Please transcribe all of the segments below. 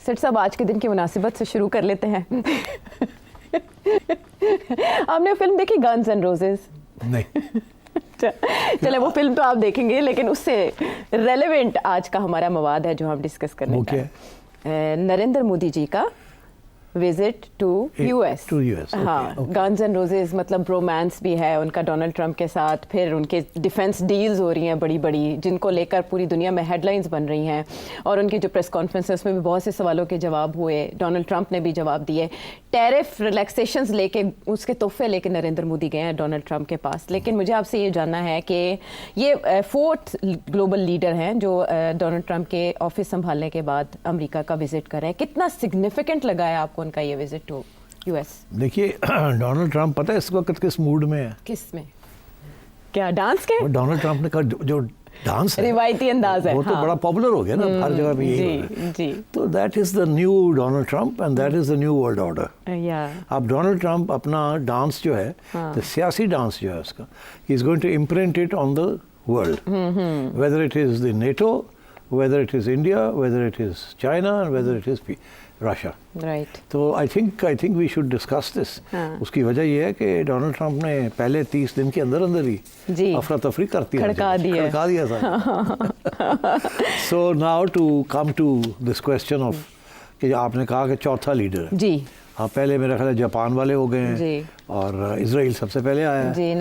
सेठ साहब, आज के दिन की मुनासिबत से शुरू कर लेते हैं। आपने फिल्म देखी गन्स एंड रोजेस? नहीं। चले वो फिल्म तो आप देखेंगे, लेकिन उससे रेलेवेंट आज का हमारा मवाद है जो हम डिस्कस करने का है। नरेंद्र मोदी जी का विजिट टू यूएस। हाँ, गन्स एंड रोजेस मतलब रोमांस भी है उनका डोनाल्ड ट्रंप के साथ, फिर उनके डिफेंस डील्स हो रही हैं बड़ी बड़ी, जिनको लेकर पूरी दुनिया में हेडलाइंस बन रही हैं, और उनकी जो प्रेस कॉन्फ्रेंस है उसमें भी बहुत से सवालों के जवाब हुए, डोनाल्ड ट्रंप ने भी जवाब दिए। टैरिफ रिलैक्सेशंस लेके, उसके तोहफे लेके नरेंद्र मोदी गए हैं डोनाल्ड ट्रंप के पास। लेकिन मुझे आपसे ये जानना है कि ये फोर्थ ग्लोबल लीडर हैं जो डोनाल्ड ट्रंप के ऑफिस संभालने के बाद अमेरिका का विजिट कर रहे हैं। कितना सिग्निफिकेंट लगा है आपको उनका ये विजिट टू यूएस? देखिए, डोनाल्ड ट्रंप पता है इस वक्त किस मूड में है? किस में? क्या डांस के? डोनाल्ड ट्रंप ने कहा जो डांस है, रिवायती अंदाज है, वो तो बड़ा पॉपुलर हो गया ना, हर जगह पे यही हो रहा है। जी। तो that is the new Donald Trump and that is the new world order. अब डोनाल्ड ट्रंप अपना डांस जो है, तो सियासी डांस जो है उसका, he is going to imprint it on the world, whether it is the NATO, whether it is India, whether it is China, and whether it is Russia. Right. तो I think we should discuss this. उसकी वजह ये है कि Donald Trump ने पहले 30 दिन के अंदर ही अफरा तफरी खड़का दिया था। So now to come to this question of कि आपने कहा कि चौथा लीडर है। जी। हाँ, पहले मेरा ख्याल है जापान वाले हो गए हैं, और इजराइल सबसे पहले आया है,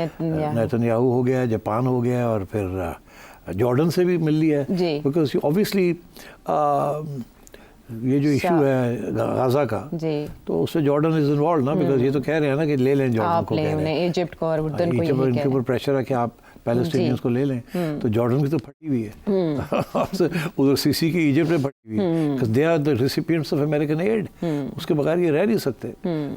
नेतन्याहू हो गया, जापान हो गया, और फिर जॉर्डन से भी मिल लिया है, बिकॉज ऑब्वियसली ये जो इशू है गाजा का, तो उससे जॉर्डन इज इन्वॉल्व ना, बिकॉज ये तो कह रहे हैं ना कि ले लें जॉर्डन को, कह रहे हैं इजिप्ट को और उर्दन को, इनके ऊपर प्रेशर है कि आप पैलेस्टीनियंस को ले लें, तो जॉर्डन की तो फटी हुई है, उधर सीसी की इजिप्ट में फटी हुई है, because they are the recipients of American aid, उसके बगैर ये रह नहीं सकते।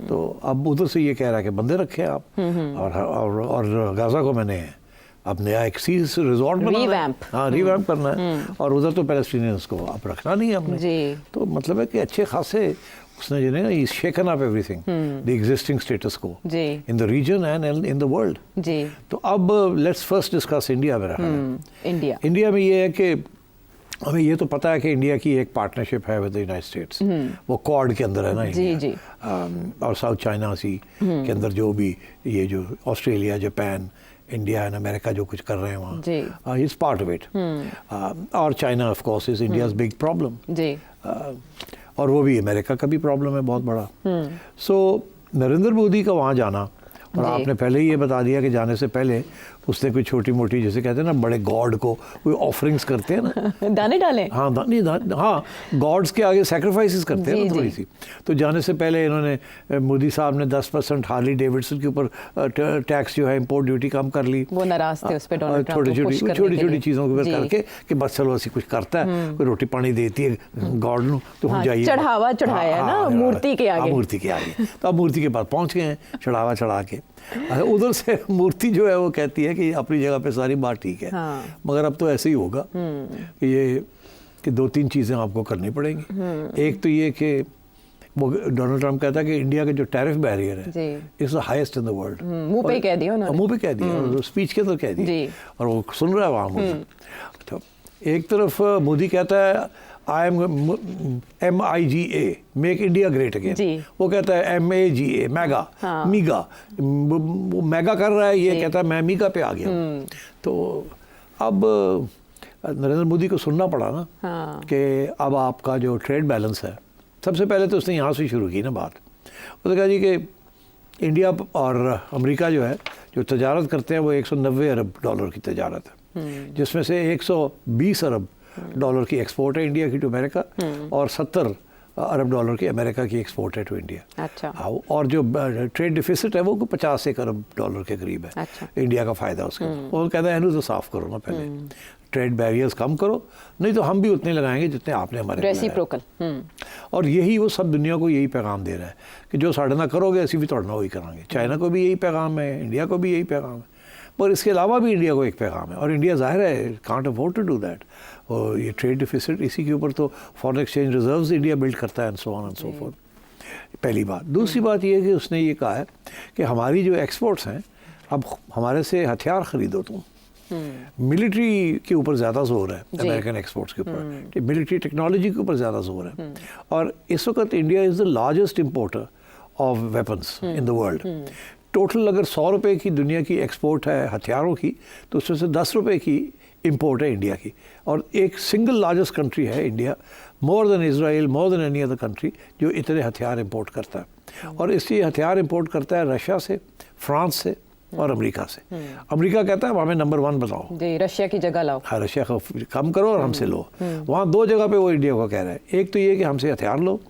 तो अब उधर से ये कह रहा है कि बंदे रखे आप, और गाजा को मैंने अब नया एक सी रिजॉर्ट बनाना, रिवैम्प करना है, और उधर तो पैलेस्टीनियंस को अब रखना नहीं है हमने। तो मतलब है कि अच्छे खासे उसने जो है shaken up everything, the existing status को in the region and in the world. तो अब लेट्स फर्स्ट डिस्कस इंडिया में रहा। इंडिया में ये है कि हमें ये तो पता है कि इंडिया की एक पार्टनरशिप है विद द यूनाइटेड स्टेट्स, वो क्वाड के अंदर है ना इंडिया, और साउथ चाइना सी के अंदर जो भी ये जो Australia, Japan, India and America जो कुछ कर रहे हैं वहाँ, इज पार्ट ऑफ इट, और China of course is India's big problem, और वो भी अमेरिका का भी प्रॉब्लम है बहुत बड़ा। सो नरेंद्र मोदी का वहाँ जाना, और आपने पहले ही ये बता दिया कि जाने से पहले उसने कोई छोटी मोटी, जैसे कहते हैं ना बड़े गॉड को कोई ऑफरिंग्स करते हैं ना, दाने डाले, हाँ हाँ, गॉड्स के आगे सैक्रिफाइसेस करते हैं ना थोड़ी सी। तो जाने से पहले इन्होंने, मोदी साहब ने 10% हार्ली डेविडसन के ऊपर टैक्स जो है इम्पोर्ट ड्यूटी कम कर ली, वो नाराज थे उस पे, छोटी छोटी चीज़ों के ऊपर करके कि बस चलो ऐसी कुछ करता है, कोई रोटी पानी देती है गॉड नु, तो हम जाइए, चढ़ावा चढ़ाया ना मूर्ति के आगे, मूर्ति के आगे। तो अब मूर्ति के पास पहुँच गए हैं, चढ़ावा चढ़ा के। उधर से मूर्ति जो है वो कहती है कि अपनी जगह पे सारी बात ठीक है, मगर अब तो ऐसे ही होगा कि ये कि 2-3 चीज़ें आपको करनी पड़ेंगी। एक तो ये कि वो डोनाल्ड ट्रंप कहता है कि इंडिया का जो टैरिफ बैरियर है is the highest in the world. मुंह पे कह दिया उन्होंने, मुंह पे कह दिया, स्पीच के अंदर कह दिया, और वो सुन रहा है वहाँ मोदी। तो एक तरफ मोदी कहता है MIGA, make India great again, वो कहता है MAGA, मैगा, मीगा, वो मैगा कर रहा है, ये कहता है मैं मीगा पे आ गया। तो अब नरेंद्र मोदी को सुनना पड़ा ना कि अब आपका जो ट्रेड बैलेंस है, सबसे पहले तो उसने यहाँ से शुरू की ना बात, उसने कहा जी कि इंडिया और अमेरिका जो है जो तजारत करते हैं वो 190 अरब डॉलर की तजारत है, जिसमें से 120 अरब डॉलर की एक्सपोर्ट है इंडिया की टू अमेरिका, और 70 अरब डॉलर की अमेरिका की एक्सपोर्ट है टू इंडिया। अच्छा। और जो ट्रेड डिफिसिट है वो 51 अरब डॉलर के करीब है। अच्छा। इंडिया का फ़ायदा उसका। वो कहता है इन्हें तो साफ़ करो ना पहले, ट्रेड बैरियर्स कम करो, नहीं तो हम भी उतने लगाएंगे जितने आपने हमारे रेसिप्रोकल। और यही वो सब दुनिया को यही पैगाम दे रहा है कि जो साढ़े ना करोगे ऐसी भी तोड़ना वही कराएंगे। चाइना को भी यही पैगाम है, इंडिया को भी यही पैगाम है, पर इसके अलावा भी इंडिया को एक पैगाम है, और इंडिया ज़ाहिर है can't afford to do that. और ये ट्रेड डिफिसिट, इसी के ऊपर तो foreign exchange reserves India build करता है, and so on and so forth. पहली बात। दूसरी बात ये है कि उसने ये कहा है कि हमारी जो एक्सपोर्ट्स हैं, अब हमारे से हथियार ख़रीदो तुम, मिलिट्री के ऊपर ज़्यादा जोर है अमेरिकन एक्सपोर्ट्स के ऊपर, मिलिट्री टेक्नोलॉजी के ऊपर ज़्यादा जोर है। और इस वक्त India is the largest importer of weapons in the world. Total अगर 100 रुपए की दुनिया की एक्सपोर्ट है हथियारों की, तो उसमें से 10 रुपए की इंपोर्ट है इंडिया की। और एक सिंगल लार्जेस्ट कंट्री है India, more than Israel, more than any other country, जो इतने हथियार इंपोर्ट करता है। और इसलिए हथियार इंपोर्ट करता है रशिया से, फ्रांस से और अमेरिका से। अमेरिका कहता है हमें नंबर 1 बनाओ, रशिया की जगह लाओ। हाँ, रशिया को कम करो और हमसे लो। वहाँ 2 जगह पे वो इंडिया को कह रहा है। एक तो ये कि हमसे हथियार लो,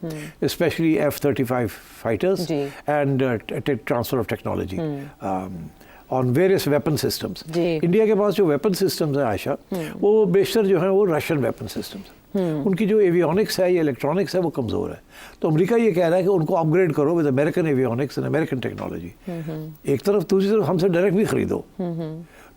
specially F-35 fighters, and transfer of technology on various weapon systems. India के पास जो वेपन सिस्टम्स है आयशा, वो बेशतर जो है वो रशियन वेपन सिस्टम्स। उनकी जो एवियोनिक्स है या इलेक्ट्रॉनिक्स है वो कमज़ोर है। तो अमेरिका ये कह रहा है कि उनको अपग्रेड करो with American avionics and American technology. एक तरफ, दूसरी तरफ हमसे डायरेक्ट भी खरीदो।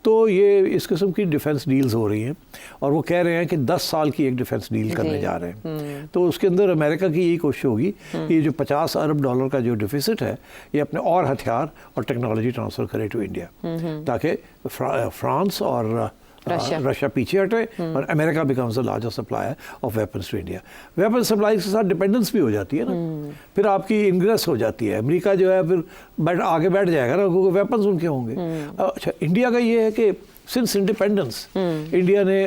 तो ये इस किस्म की डिफेंस डील्स हो रही हैं, और वो कह रहे हैं कि 10 साल की एक डिफेंस डील करने जा रहे हैं। तो उसके अंदर अमेरिका की यही कोशिश होगी कि ये जो $50 अरब का जो डिफिसिट है, ये अपने और हथियार और टेक्नोलॉजी ट्रांसफ़र करे टू इंडिया, ताकि फ्रांस और रशिया पीछे हटे और America becomes the largest supplier of weapons to India. Weapon supply के साथ डिपेंडेंस भी हो जाती है ना, फिर आपकी इंग्रेस हो जाती है। अमेरिका जो है फिर आगे बैठ जाएगा ना, क्योंकि वेपन्स उनके होंगे। अच्छा, इंडिया का ये है कि सिंस इंडिपेंडेंस इंडिया ने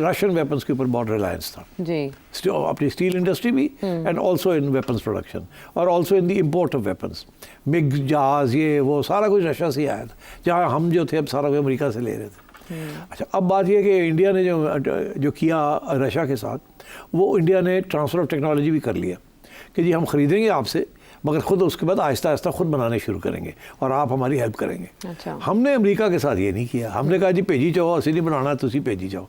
रशियन वेपन्स के ऊपर बहुत रिलायंस था जी, अपनी स्टील इंडस्ट्री भी, and also in weapons production, और also in the import of weapons. MiG जहाज, ये वो सारा कुछ रशिया से ही आया था, जहाँ हम जो थे अब सारा कुछ अमेरिका से ले रहे थे। अच्छा, अब बात यह कि इंडिया ने जो किया रशिया के साथ, वो इंडिया ने ट्रांसफ़र ऑफ टेक्नोलॉजी भी कर लिया कि जी हम ख़रीदेंगे आपसे, मगर ख़ुद उसके बाद आहिस्ता आहिस्ता खुद बनाने शुरू करेंगे और आप हमारी हेल्प करेंगे। अच्छा। हमने अमेरिका के साथ ये नहीं किया। हमने कहा जी भेजी जाओ, असि नहीं बनाना, तुसी भेजी जाओ।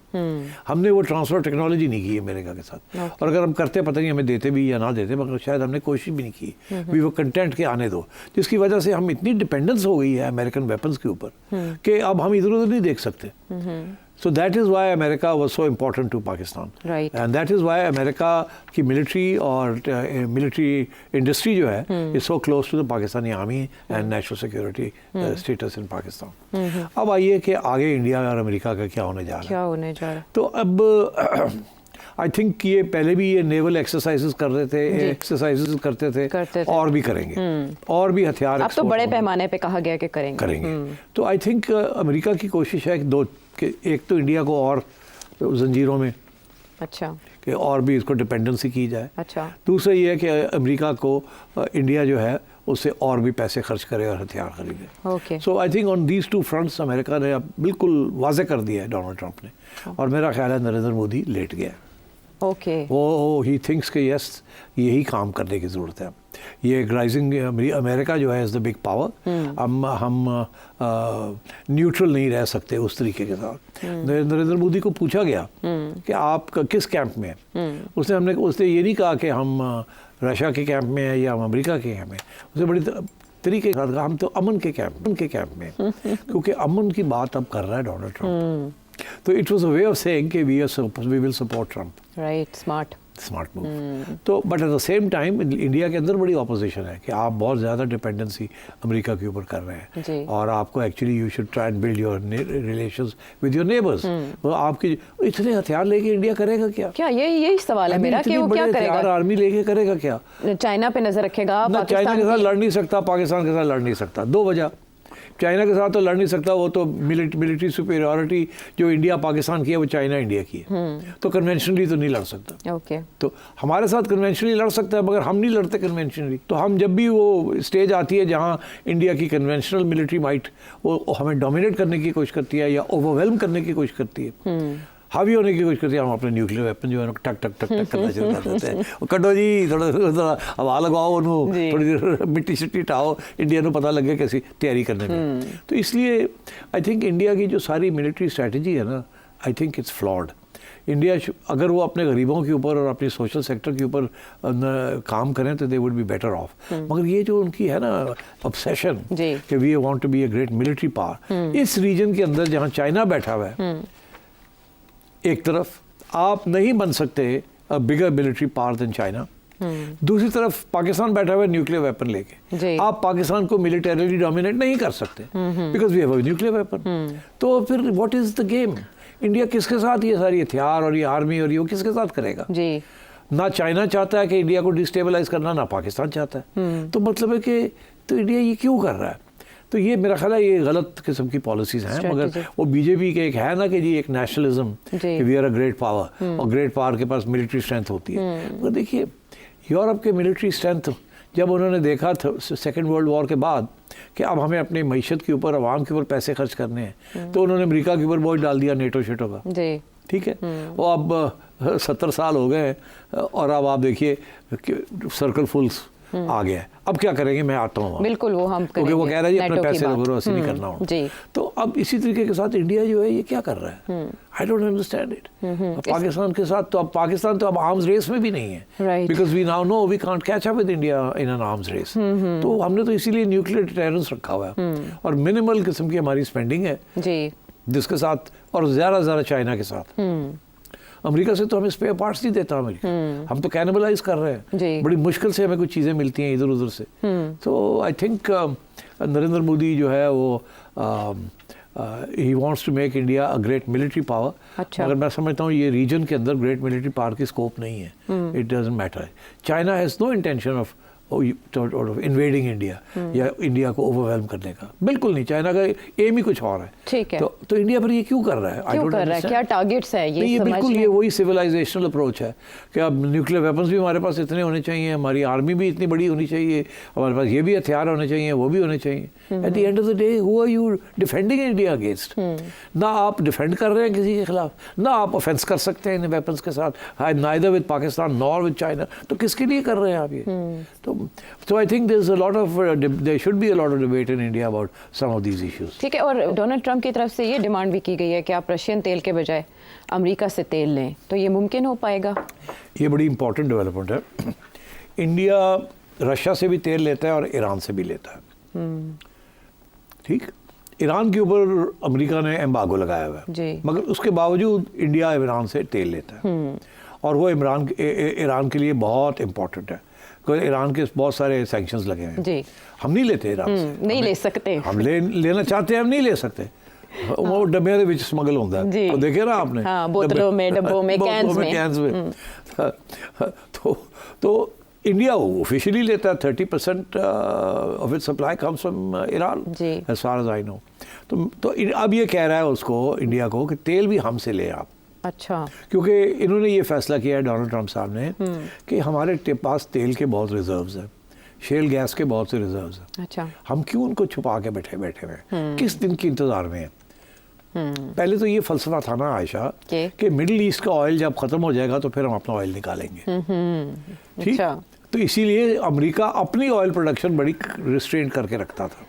हमने वो ट्रांसफ़र टेक्नोलॉजी नहीं की अमेरिका के साथ। और अगर हम करते, पता नहीं हमें देते भी या ना देते, मगर शायद हमने कोशिश भी नहीं की। वी वो कंटेंट के आने दो, जिसकी वजह से हम इतनी डिपेंडेंस हो गई है अमेरिकन वेपन्स के ऊपर कि अब हम इधर उधर नहीं देख सकते। So that is why America was so important to Pakistan. Right. And that is why America की military और military industry जो है is so close to the Pakistani army and national security status in Pakistan. अब आइए कि आगे India और America का क्या होने जा रहा है। क्या होने जा रहा है? तो अब आई थिंक ये पहले भी ये नेवल एक्सरसाइजेस कर रहे थे, एक्सरसाइजेस करते थे और भी करेंगे, और भी हथियार अब तो बड़े पैमाने पे कहा गया कि करेंगे। तो आई थिंक अमेरिका की कोशिश है कि एक तो इंडिया को और जंजीरों में, अच्छा, कि और भी इसको डिपेंडेंसी की जाए। अच्छा। दूसरा ये है कि अमेरिका को इंडिया जो है उससे और भी पैसे खर्च करे और हथियार खरीदे। Okay. So I think on these 2 fronts America ने अब बिल्कुल वाजे कर दिया है डोनाल्ड ट्रंप ने, और मेरा ख्याल है नरेंद्र मोदी लेट गया। ओके। वो ही थिंक्स कि यस, यही काम करने की ज़रूरत है। ये राइजिंग अमेरिका जो है इज़ द बिग पावर। हम न्यूट्रल नहीं रह सकते उस तरीके के साथ। नरेंद्र मोदी को पूछा गया कि आप किस कैंप में हैं, उसने ये नहीं कहा कि हम रशिया के कैंप में हैं या हम अमेरिका के कैंप में। उसने बड़ी तरीके के साथ कहा हम तो अमन के कैंप में क्योंकि अमन की बात अब कर रहा है डोनाल्ड ट्रंप। तो it was a way of saying कि we will support Trump. Right, smart move. तो but at the same time India के अंदर बड़ी ऑपोजिशन है कि आप बहुत ज़्यादा डिपेंडेंसी अमेरिका के ऊपर कर रहे हैं, और आपको actually you should try and build your relations with your neighbours. तो आपके इतने हथियार लेके इंडिया करेगा क्या? यही सवाल है मेरा कि वो क्या करेगा? आर्मी लेके करेगा क्या? चाइना पे नजर रखेगा? चाइना के साथ लड़ नहीं सकता, पाकिस्तान के साथ लड़ नहीं सकता। 2 वजह। चाइना के साथ तो लड़ नहीं सकता, वो तो मिलिट्री सुपीरियरिटी जो इंडिया पाकिस्तान की है वो चाइना इंडिया की है, तो कन्वेंशनली तो नहीं लड़ सकता। ओके। तो हमारे साथ कन्वेंशनली लड़ सकता है, मगर हम नहीं लड़ते कन्वेंशनली। तो हम जब भी वो स्टेज आती है जहाँ इंडिया की कन्वेंशनल मिलिट्री माइट वो हमें डोमिनेट करने की कोशिश करती है या ओवरवेलम करने की कोशिश करती है, हावी होने की कोशिश करती है, हम अपने न्यूक्लियर वेपन जो है टक टक टक टक करना शुरू कर देते हैं। कटो जी, थोड़ा हवा लगाओ, उन्होंने थोड़ी मिट्टी शिट्टी टाओ, इंडिया को पता लगे कैसी तैयारी करने में। तो इसलिए आई थिंक इंडिया की जो सारी मिलिट्री स्ट्रैटेजी है ना, I think it's flawed. India अगर वो अपने गरीबों के ऊपर और अपने सोशल सेक्टर के ऊपर काम करें तो they would be better off. मगर ये जो उनकी है ना ऑब्सेशन कि we want to be a great military power, इस रीजन के अंदर जहाँ चाइना बैठा हुआ है एक तरफ, आप नहीं बन सकते बिगर मिलिट्री पावर देन चाइना। दूसरी तरफ पाकिस्तान बैठा हुआ है न्यूक्लियर वेपन लेके। आप पाकिस्तान को मिलिटरीली डोमिनेट नहीं कर सकते because we have a nuclear weapon. तो फिर what is the game? India किसके साथ ये सारी हथियार और ये आर्मी और ये किसके साथ करेगा? जी। ना चाइना चाहता है कि इंडिया को डिस्टेबलाइज करना, ना पाकिस्तान चाहता है। तो मतलब है कि तो इंडिया ये क्यों कर रहा है? तो ये मेरा ख्याल है ये गलत किस्म की पॉलिसीज हैं। मगर वो बीजेपी के एक है ना कि जी एक nationalism, we are a great power, और ग्रेट पावर के पास मिलिट्री स्ट्रेंथ होती है। मगर देखिए यूरोप के मिलिट्री स्ट्रेंथ जब उन्होंने देखा था सेकेंड वर्ल्ड वॉर के बाद कि अब हमें अपनी मईशत के ऊपर, आवाम के ऊपर पैसे खर्च करने हैं, तो उन्होंने अमेरिका के ऊपर बोझ डाल दिया नेटो शेटो का। ठीक है, वो अब 70 साल हो गए और अब आप देखिए सर्कल फुल्स आ गया है। अब क्या करेंगे? मैं आता हूँ। बिल्कुल, वो हम क्योंकि वो कह रहा है जी अपने पैसे वैसे नहीं करना हो। तो अब इसी तरीके के साथ इंडिया जो है ये क्या कर रहा है? I don't understand it. Pakistan के साथ तो अब पाकिस्तान तो अब आर्म्स रेस में भी नहीं है, because we now know we can't catch up with India in an arms race. तो हमने तो इसीलिए न्यूक्लियर डिटरेंस रखा हुआ है और मिनिमल किस्म की हमारी स्पेंडिंग है जिसके साथ, और ज़्यादा चाइना के साथ। अमेरिका से तो हमें स्पेयर पार्ट्स नहीं देता अमेरिका, हम तो कैनिबलाइज कर रहे हैं। बड़ी मुश्किल से हमें कुछ चीज़ें मिलती हैं इधर उधर से। तो आई थिंक नरेंद्र मोदी जो है वो ही wants to make India a great military power. अगर मैं समझता हूँ ये रीजन के अंदर ग्रेट मिलिट्री पावर की स्कोप नहीं है। It doesn't matter. China has no intention of invading India या इंडिया को ओवरवेलम करने का, बिल्कुल नहीं। चाइना का एम ही कुछ और है। ठीक है, तो इंडिया पर ये क्यों कर रहा है? क्यों कर रहा है? क्या टारगेट्स है ये बिल्कुल ये वही सिविलाइजेशनल अप्रोच है कि अब न्यूक्लियर वेपन्स भी हमारे पास इतने होने चाहिए, हमारी आर्मी भी इतनी बड़ी होनी चाहिए, हमारे पास ये भी हथियार होने चाहिए, वो भी होने चाहिए। At the end of the day who are you defending India against? ना आप डिफेंड कर रहे हैं किसी के खिलाफ, ना आप ऑफेंस कर सकते हैं इन वेपन्स के साथ, neither with Pakistan nor with China. तो किसके लिए कर रहे हैं आप ये? So I think there's a lot of there should be a lot of debate in India about some of these issues. ठीक है, और डोनाल्ड ट्रंप की तरफ से ये डिमांड भी की गई है कि आप रशियन तेल के बजाय अमेरिका से तेल लें, तो ये मुमकिन हो पाएगा? ये बड़ी इंपॉर्टेंट डेवलपमेंट है। इंडिया रशिया से भी तेल लेता है और ईरान से भी लेता है। ठीक, ईरान के ऊपर अमेरिका ने एम्बार्गो लगाया हुआ है, मगर उसके बावजूद इंडिया ईरान से तेल लेता है और वो ईरान के लिए बहुत इंपॉर्टेंट है। ईरान के बहुत सारे सैंक्शंस लगे हैं जी। हम नहीं लेते ईरान से, नहीं ले सकते। हम लेना चाहते हैं, हम नहीं ले सकते। वो डब्बे के विच स्मगल होता है, तो देखे ना आपने, बोतलों में, डब्बों में, कैंस में। तो इंडिया ऑफिशियली लेता है 30% of its supply comes from Iran as far as I know. तो अब ये कह रहा है उसको, इंडिया को, कि तेल भी हमसे ले आप। अच्छा, क्योंकि इन्होंने ये फैसला किया है डोनाल्ड ट्रंप साहब ने कि हमारे पास तेल के बहुत रिजर्व्स हैं, शेल गैस के बहुत से रिजर्व्स हैं। अच्छा, हम क्यों उनको छुपा के बैठे हुए, किस दिन के इंतजार में हैं? पहले तो ये फलसफा था ना आयशा कि मिडिल ईस्ट का ऑयल जब खत्म हो जाएगा तो फिर हम अपना ऑयल निकालेंगे। ठीक, तो इसीलिए अमेरिका अपनी ऑयल प्रोडक्शन बड़ी रिस्ट्रेंट करके रखता था।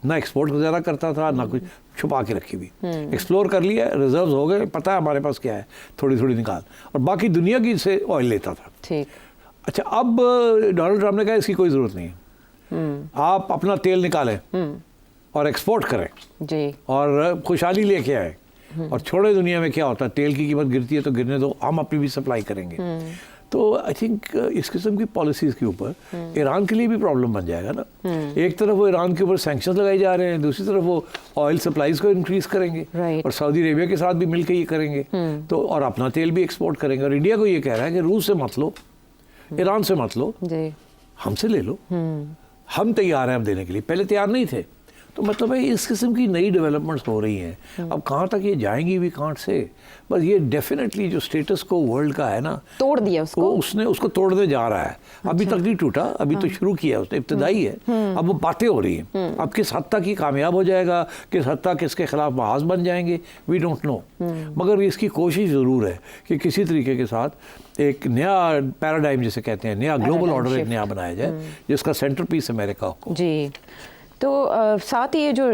ना एक्सपोर्ट ज़्यादा करता था, ना कुछ, छुपा के रखी हुई। एक्सप्लोर कर लिया, रिजर्व्स हो गए, पता है हमारे पास क्या है, थोड़ी थोड़ी निकाल, और बाकी दुनिया की से ऑयल लेता था। ठीक, अच्छा, अब डोनाल्ड ट्रंप ने कहा इसकी कोई ज़रूरत नहीं है, आप अपना तेल निकालें और एक्सपोर्ट करें जी, और खुशहाली लेके आए, और छोड़े दुनिया में क्या होता है, तेल की कीमत गिरती है तो गिरने दो, हम अपनी भी सप्लाई करेंगे। तो आई थिंक इस किस्म की पॉलिसीज़ के ऊपर ईरान के लिए भी प्रॉब्लम बन जाएगा ना। एक तरफ वो ईरान के ऊपर सैंक्शंस लगाए जा रहे हैं, दूसरी तरफ वो ऑयल सप्लाईज को इंक्रीज करेंगे और सऊदी अरेबिया के साथ भी मिलकर ये करेंगे, तो और अपना तेल भी एक्सपोर्ट करेंगे। और इंडिया को ये कह रहा है कि रूस से मत लो, ईरान से मत लो, हमसे ले लो, हम तैयार हैं अब देने के लिए, पहले तैयार नहीं थे। तो मतलब है इस किस्म की नई डेवलपमेंट्स हो रही हैं। अब कहाँ तक ये जाएंगी भी कांट से, बस ये डेफिनेटली जो स्टेटस को वर्ल्ड का है ना, तोड़ दिया उसको, उसने उसको तोड़ने जा रहा है। अच्छा। अभी तक नहीं टूटा, अभी तो शुरू किया उसने, इब्तदाई है, अब वो बातें हो रही हैं। अब किस हद तक ये कामयाब हो जाएगा, किस हद तक इसके खिलाफ महाज बन जाएंगे, वी डोंट नो। मगर इसकी कोशिश ज़रूर है कि किसी तरीके के साथ एक नया पैराडाइम जिसे कहते हैं, नया ग्लोबल ऑर्डर एक नया बनाया जाए जिसका सेंटर पीस अमेरिका हो जी। तो साथ ही ये जो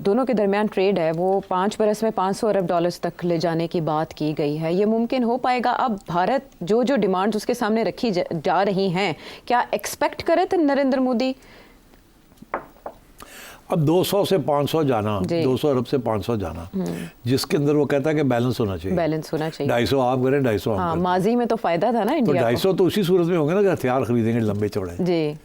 दोनों के दरमियान ट्रेड है वो 5 बरस में 500 अरब डॉलर्स तक ले जाने की बात की गई है, ये मुमकिन हो पाएगा? अब भारत जो डिमांड्स उसके सामने रखी जा रही हैं, क्या एक्सपेक्ट करे थे नरेंद्र मोदी? अब 200 से 500 जाना, 200 अरब से 500 जाना, जिसके अंदर वो कहता है कि बैलेंस होना चाहिए, 250 आप करें 250 हम करें। माजी में तो फायदा था ना इंडिया को। 250 तो उसी सूरत में होंगे ना कि हथियार खरीदेंगे लंबे चौड़े जी।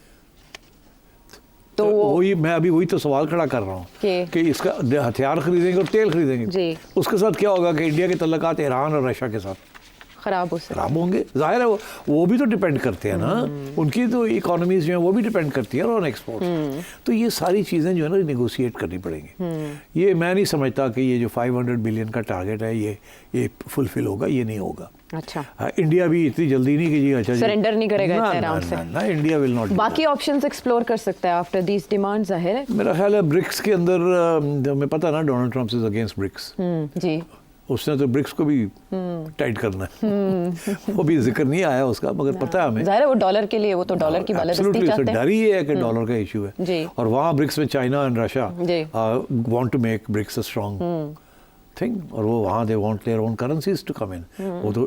तो वही मैं अभी वही तो सवाल खड़ा कर रहा हूँ कि इसका हथियार खरीदेंगे और तेल खरीदेंगे, उसके साथ क्या होगा कि इंडिया के तल्लुकात ईरान और रशिया के साथ खराब होंगे। जाहिर है वो भी तो डिपेंड करते हैं ना, उनकी तो इकोनॉमीज जो है वो भी डिपेंड करती है ऑन एक्सपोर्ट। तो ये सारी चीज़ें जो है ना नेगोशिएट करनी पड़ेंगी। ये मैं नहीं समझता कि ये जो 500 बिलियन का टारगेट है ये फुलफिल होगा, ये नहीं होगा। अच्छा, इंडिया भी इतनी जल्दी नहीं कि जी अच्छा सरेंडर नहीं करेगा इतने आराम से ना, इंडिया विल नॉट। बाकी ऑप्शंस एक्सप्लोर कर सकता है आफ्टर दीस डिमांड्स। जाहिर है मेरा ख्याल है ब्रिक्स के अंदर हमें पता ना Donald Trump is against BRICS जी, उसने तो ब्रिक्स को भी टाइट करना है। वो भी जिक्र नहीं आया उसका, मगर पता है हमें जाहिर है वो डॉलर के लिए, वो तो डॉलर की बालादस्ती चाहते हैं। डर ही है कि डॉलर का इशू है, और वहाँ ब्रिक्स में China and Russia want to make BRICS a strong thing, और वो वहाँ they want their own currencies to come in. वो तो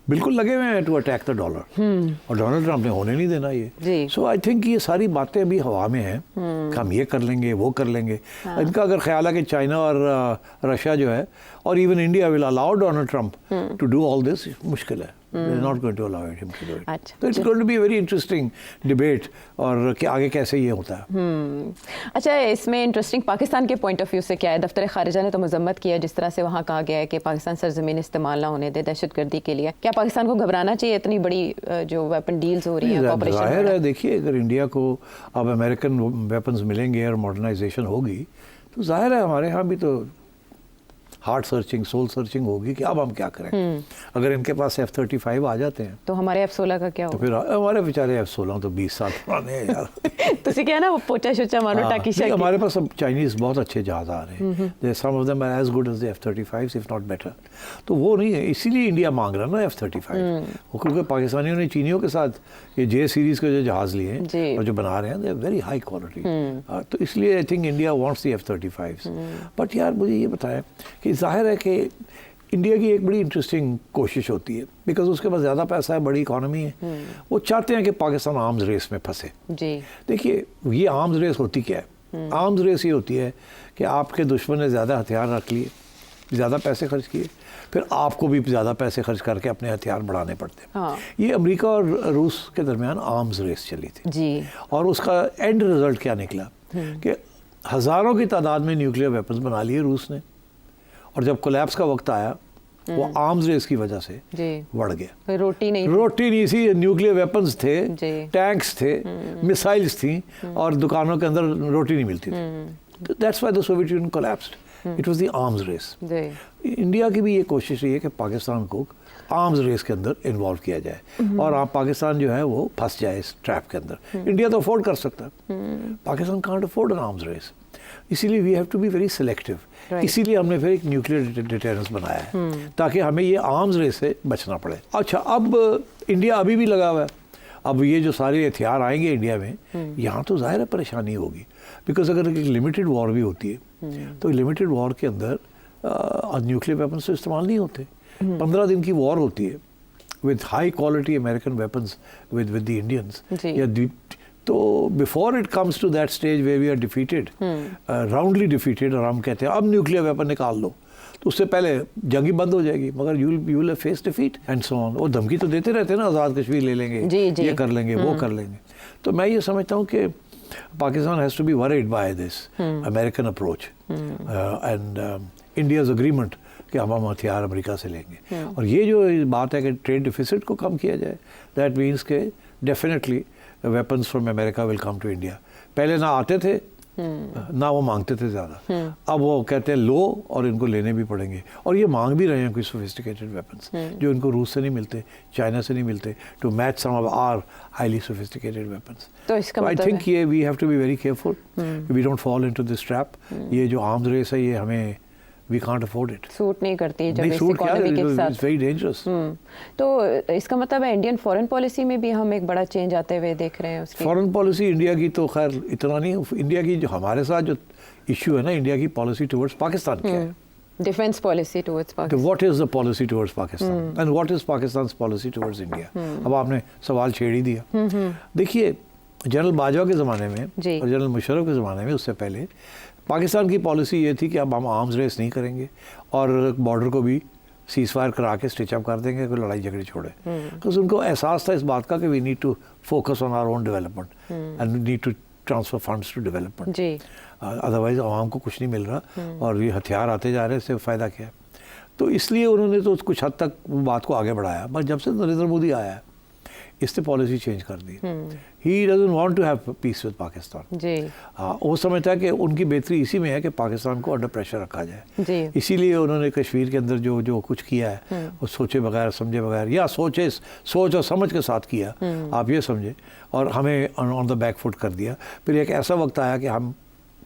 बिल्कुल लगे हुए हैं टू अटैक द डॉलर, और डोनाल्ड ट्रम्प ने होने नहीं देना ये। सो आई थिंक ये सारी बातें अभी हवा में हैं कि हम ये कर लेंगे वो कर लेंगे। इनका अगर ख्याल है कि चाइना और रशिया जो है और even India will allow Donald Trump to do all this, मुश्किल है। They're not going to allow him to do it. अच्छा, so it's going to be a very interesting debate और कि आगे कैसे ये होता है। अच्छा, इसमें इंटरेस्टिंग पाकिस्तान के पॉइंट ऑफ व्यू से क्या है? दफ्तर खारिजा ने तो मजम्मत किया जिस तरह से वहाँ कहा गया है कि पाकिस्तान सरजमीन इस्तेमाल ना होने दे दहशतगर्दी के लिए। क्या पाकिस्तान को घबराना चाहिए? इतनी बड़ी जो वेपन डील्स हो रही है, जाहिर है देखिए अगर इंडिया को अब अमेरिकन वेपन्स मिलेंगे और मॉडर्नाइजेशन होगी तो जाहिर है हमारे यहाँ भी तो हार्ट सर्चिंग सोल सर्चिंग होगी कि अब हम क्या करें। अगर इनके पास F-35 आ जाते हैं तो हमारे F-16 का क्या होगा? तो फिर हमारे बेचारे F-16 तो 20 साल पुराने हैं यार। तो क्या है ना वो पोचा शोचा मारो टाकी शाकी। हमारे पास अब चाइनीज बहुत अच्छे जहाज आ रहे हैं, some of them are as good as the F-35 if not better. तो वो नहीं है, इसीलिए इंडिया मांग रहा है ना F-35, क्योंकि पाकिस्तानियों ने चीनियों के साथ ये J सीरीज के जो जहाज लिए हैं और जो बना रहे हैं they are very high quality. तो इसलिए I think India wants the F-35। But यार मुझे ये बताएं कि जाहिर है कि इंडिया की एक बड़ी इंटरेस्टिंग कोशिश होती है बिकॉज उसके पास ज़्यादा पैसा है, बड़ी इकोनॉमी है, वो चाहते हैं कि पाकिस्तान आर्म्स रेस में फंसे। देखिए ये आर्म्स रेस होती क्या है? आर्म्स रेस ये होती है कि आपके दुश्मन ने ज़्यादा हथियार रख लिए, ज़्यादा पैसे खर्च किए, फिर आपको भी ज़्यादा पैसे खर्च करके अपने हथियार बढ़ाने पड़ते हैं। ये अमेरिका और रूस के दरमियान आर्म्स रेस चली थी और उसका एंड रिजल्ट क्या निकला कि हज़ारों की तादाद में न्यूक्लियर वेपन्स बना लिए रूस ने, और जब कोलैप्स का वक्त आया वो आर्म्स रेस की वजह से बढ़ गया। रोटी नहीं थी, न्यूक्लियर वेपन्स थे, टैंक्स थे, मिसाइल्स थी, और दुकानों के अंदर रोटी नहीं मिलती थी। That's why the Soviet Union collapsed. It was the arms race. India की भी ये कोशिश रही है कि पाकिस्तान को आर्म्स रेस के अंदर इन्वॉल्व किया जाए और आप पाकिस्तान जो है वो फंस जाए इस ट्रैप के अंदर। इंडिया तो अफोर्ड कर सकता है, Pakistan can't afford an arms race. इसीलिए we have to be very selective. इसीलिए हमने फिर एक न्यूक्लियर डिटेरेंस बनाया है ताकि हमें ये आर्म्स रेस से बचना पड़े। अच्छा, अब इंडिया अभी भी लगा हुआ है, अब ये जो सारे हथियार आएंगे इंडिया में, यहाँ तो जाहिर है परेशानी होगी बिकॉज अगर एक लिमिटेड वॉर भी होती है तो लिमिटेड वॉर के अंदर न्यूक्लियर वेपन्स तो इस्तेमाल नहीं होते। 15 दिन की वॉर होती है with high quality American weapons with the Indians, या तो before it comes to that stage where we are defeated, roundly defeated, और हम कहते हैं अब न्यूक्लियर वेपन निकाल लो, तो उससे पहले जंग ही बंद हो जाएगी, मगर you will face defeat and so on. वो धमकी तो देते रहते हैं ना, आज़ाद कश्मीर ले लेंगे, ये कर लेंगे, वो कर लेंगे। तो मैं ये समझता हूँ कि Pakistan has to be worried by this American approach and India's agreement कि हम हथियार अमेरिका से लेंगे। और ये जो बात है कि ट्रेड डिफिसिट को कम किया जाए, दैट मीन्स के definitely weapons from America will come to India. पहले ना आते थे ना वो मांगते थे ज़्यादा, अब वो कहते हैं लो और इनको लेने भी पड़ेंगे, और ये मांग भी रहे हैं कोई सोफिस्टिकेटेड वेपन्स जो इनको रूस से नहीं मिलते, चाइना से नहीं मिलते, to match some of our highly sophisticated weapons. तो इसका आई थिंक ये we have to be very careful, we don't fall into this trap. ये जो आर्म्स रेस है ये हमें we can't afford it, suit नहीं करती जब इस इकोनॉमी के साथ, it's very dangerous। तो इसका मतलब है इंडियन फॉरेन पॉलिसी में भी हम एक बड़ा चेंज आते हुए देख रहे हैं। उसकी फॉरेन पॉलिसी इंडिया की तो खैर इतना नहीं, इंडिया की जो हमारे साथ जो इशू है ना, इंडिया की पॉलिसी टुवर्ड्स पाकिस्तान क्या है, defence policy towards Pakistan, what is the policy towards Pakistan and what is Pakistan's policy towards India. अब आपने सवाल छेड़ ही दिया। देखिए जनरल बाजवा के ज़माने में जी। और जनरल मुशर्रफ के ज़माने में, उससे पहले पाकिस्तान की पॉलिसी ये थी कि अब हम आर्म्स रेस नहीं करेंगे और बॉर्डर को भी सीज फायर करा के स्टिच अप कर देंगे, कोई लड़ाई झगड़े छोड़े। बिकॉज उनको एहसास था इस बात का कि we need to focus on our own development and we need to transfer funds to development. जी। अदरवाइज आवाम को कुछ नहीं मिल रहा और ये हथियार आते जा रहे हैं, इससे फ़ायदा क्या है। तो इसलिए उन्होंने तो कुछ हद तक बात को आगे बढ़ाया, बट जब से नरेंद्र मोदी आया है इसने पॉलिसी चेंज कर दी। He doesn't want to have peace with Pakistan. जी। वो समझता है कि उनकी बेहतरी इसी में है कि पाकिस्तान को अंडर प्रेशर रखा जाए। जी। इसीलिए उन्होंने कश्मीर के अंदर जो जो कुछ किया है वो सोचे बगैर समझे बगैर, या सोच और समझ के साथ किया, आप ये समझे, और हमें ऑन द बैक फुट कर दिया। फिर एक ऐसा वक्त आया कि हम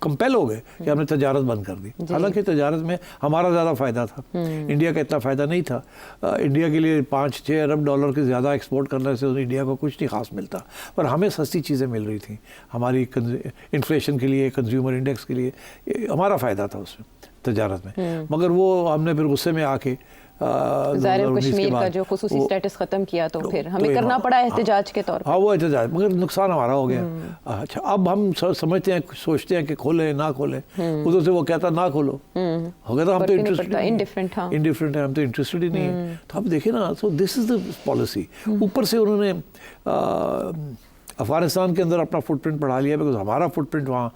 कंपेल हो गए कि हमने तजारत बंद कर दी। हालांकि तजारत में हमारा ज़्यादा फ़ायदा था, इंडिया का इतना फ़ायदा नहीं था। इंडिया के लिए 5-6 अरब डॉलर के ज़्यादा एक्सपोर्ट करने से इंडिया को कुछ नहीं खास मिलता, पर हमें सस्ती चीज़ें मिल रही थी। हमारी इन्फ्लेशन के लिए, कंज्यूमर इंडेक्स के लिए हमारा फ़ायदा था उसमें, तजारत में। मगर वो हमने फिर गुस्से में आके कश्मीर का जो खुसूसी स्टेटस खत्म किया तो फिर हमें करना पड़ा एहतजाज के तौर पर। हाँ, वो एहतजाज, मगर नुकसान हमारा हो गया। अच्छा, अब हम समझते हैं, सोचते हैं कि खोले ना खोले, उधर से वो कहता ना खोलो, हो गया तो हम तो इंडिफरेंट है, हम तो इंटरेस्टेड ही नहीं है। तो अब देखिए ना, so this is the policy. ऊपर से उन्होंने अफगानिस्तान के अंदर अपना फुटप्रिंट बढ़ा लिया, बिकॉज हमारा फुटप्रिंट वहाँ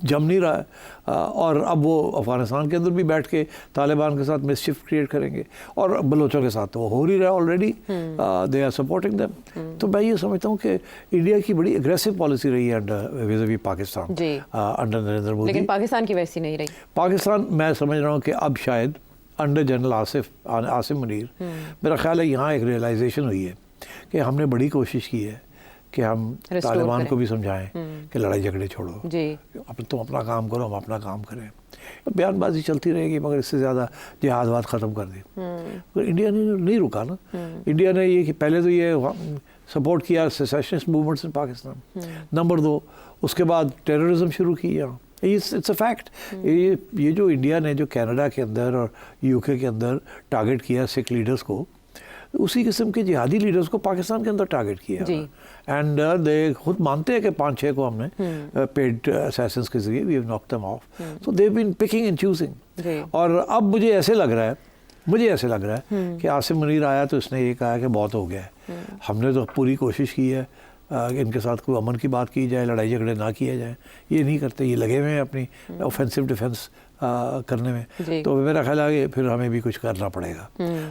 जम नहीं रहा है, और अब वो अफगानिस्तान के अंदर भी बैठ के तालिबान के साथ मिसचिफ क्रिएट करेंगे, और बलोचों के साथ तो वो हो ही रहा है already, they are supporting them. तो मैं ये समझता हूँ कि इंडिया की बड़ी एग्रेसिव पॉलिसी रही है अंडर विज़-विज़ पाकिस्तान, अंडर नरेंद्र मोदी। लेकिन पाकिस्तान की वैसी नहीं रही। पाकिस्तान, मैं समझ रहा हूँ कि अब शायद अंडर जनरल आसिम मुनीर, मेरा ख्याल है यहाँ एक रियलाइजेशन हुई है कि हमने बड़ी कोशिश की है कि हम तालिबान को भी समझाएं कि लड़ाई झगड़े छोड़ो, तुम अपना काम करो, हम अपना काम करें। बयानबाजी चलती रहेगी, मगर इससे ज़्यादा जिहाद ख़त्म कर दी। तो इंडिया ने नहीं रुका ना। इंडिया ने ये कि पहले तो ये सपोर्ट किया सेसेशनिस्ट मूवमेंट्स इन पाकिस्तान, नंबर 2 उसके बाद टेररिज्म शुरू की यहाँ। It's a fact. ये जो इंडिया ने जो कनाडा के अंदर और यूके के अंदर टारगेट किया सिख लीडर्स को, उसी किस्म के जिहादी लीडर्स को पाकिस्तान के अंदर टारगेट किया। एंड दे खुद मानते हैं कि 5-6 को हमने पेड असैसिन्स के जरिए we have knocked them off. So they have been picking and choosing. और अब मुझे ऐसे लग रहा है कि आसिम मुनीर आया तो इसने ये कहा कि बहुत हो गया है, हमने तो पूरी कोशिश की है इनके साथ कोई अमन की बात की जाए, लड़ाई झगड़े ना किए जाए, ये नहीं करते, ये लगे हुए हैं अपनी ऑफेंसिव डिफेंस करने में। तो मेरा ख्याल है कि फिर हमें भी कुछ करना पड़ेगा।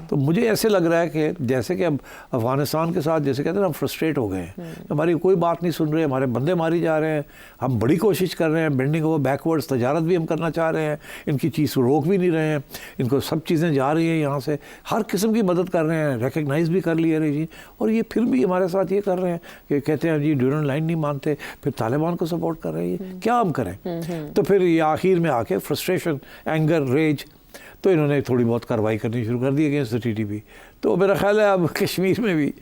तो मुझे ऐसे लग रहा है कि जैसे कि अब अफगानिस्तान के साथ जैसे कहते हैं हम फ्रस्ट्रेट हो गए हैं, हमारी कोई बात नहीं सुन रहे, हमारे बंदे मारी जा रहे हैं, हम बड़ी कोशिश कर रहे हैं, बेंडिंग ओवर बैकवर्ड्स तजारत भी हम करना चाह रहे हैं, इनकी चीज़ रोक भी नहीं रहे हैं, इनको सब चीज़ें जा रही हैं यहाँ से, हर किस्म की मदद कर रहे हैं, रिकग्नाइज भी कर लिया जी, और ये फिर भी हमारे साथ ये कर रहे हैं कि कहते हैं जी ड्यूरेंट लाइन नहीं मानते, फिर तालिबान को सपोर्ट कर रहे हैं, क्या हम करें। तो फिर ये आखिर में आके फ्रस्ट्रेशन, एंगर, रेज, तो इन्होंने थोड़ी बहुत कार्रवाई करनी शुरू कर दी अगेंस्ट द टीटीपी। तो मेरा ख्याल है अब कश्मीर में भी,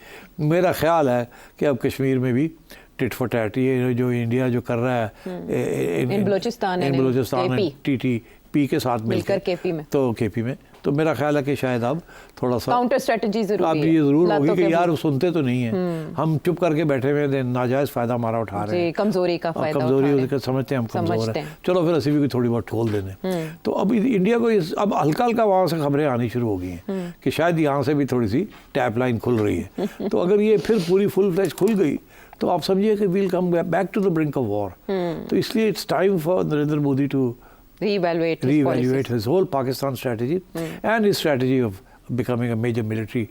मेरा ख्याल है कि अब कश्मीर में भी टिट फॉर टैट, ये जो इंडिया जो कर रहा है इन बलूचिस्तान टीटीपी के साथ मिलकर केपी में, तो मेरा ख्याल है कि शायद अब थोड़ा सा काउंटर स्ट्रेटजी अब ये ज़रूर होगी कि यार सुनते तो नहीं है, हम चुप करके बैठे हुए नाजायज़ फ़ायदा हमारा उठा रहे हैं, कमज़ोरी का फ़ायदा, कमज़ोरी समझते हैं हम कमज़ोर हैं, चलो फिर असी भी थोड़ी बहुत ठोल देने। तो अब इंडिया को अब हल्का हल्का वहाँ से खबरें आनी शुरू हो गई हैं कि शायद यहाँ से भी थोड़ी सी टैप लाइन खुल रही है। तो अगर ये फिर पूरी फुल फ्लैश खुल गई तो आप समझिए कि we'll come back to the brink of war. तो इसलिए it's time for Narendra Modi to reevaluate his whole Pakistan strategy and his strategy of becoming a major military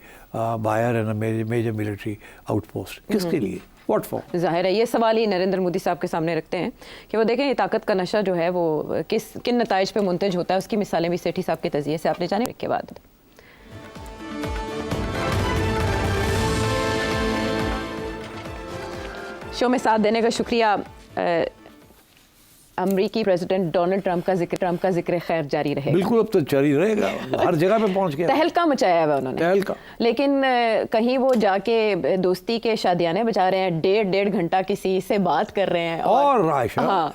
buyer and a major military outpost. किसके लिए? What for? जाहिर है ये सवाल ही नरेंद्र मोदी साहब के सामने रखते हैं कि वो देखें ताकत का नशा जो है वो किन नताइज पे मुंतज होता है, उसकी मिसालें भी सेठी साहब के तज़िये से आपने जाने के बाद। शो में साथ देने का शुक्रिया। अमेरिकी प्रेसिडेंट डोनाल्ड ट्रंप का जिक्र खैर जारी रहे। बिल्कुल, अब तो जारी रहेगा, हर जगह पे पहुंच गया, तहलका मचाया हुआ उन्होंने, तहलका। लेकिन कहीं वो जाके दोस्ती के शादियाने बजा रहे हैं, 1.5 घंटा किसी से बात कर रहे हैं, और आयशा, हाँ,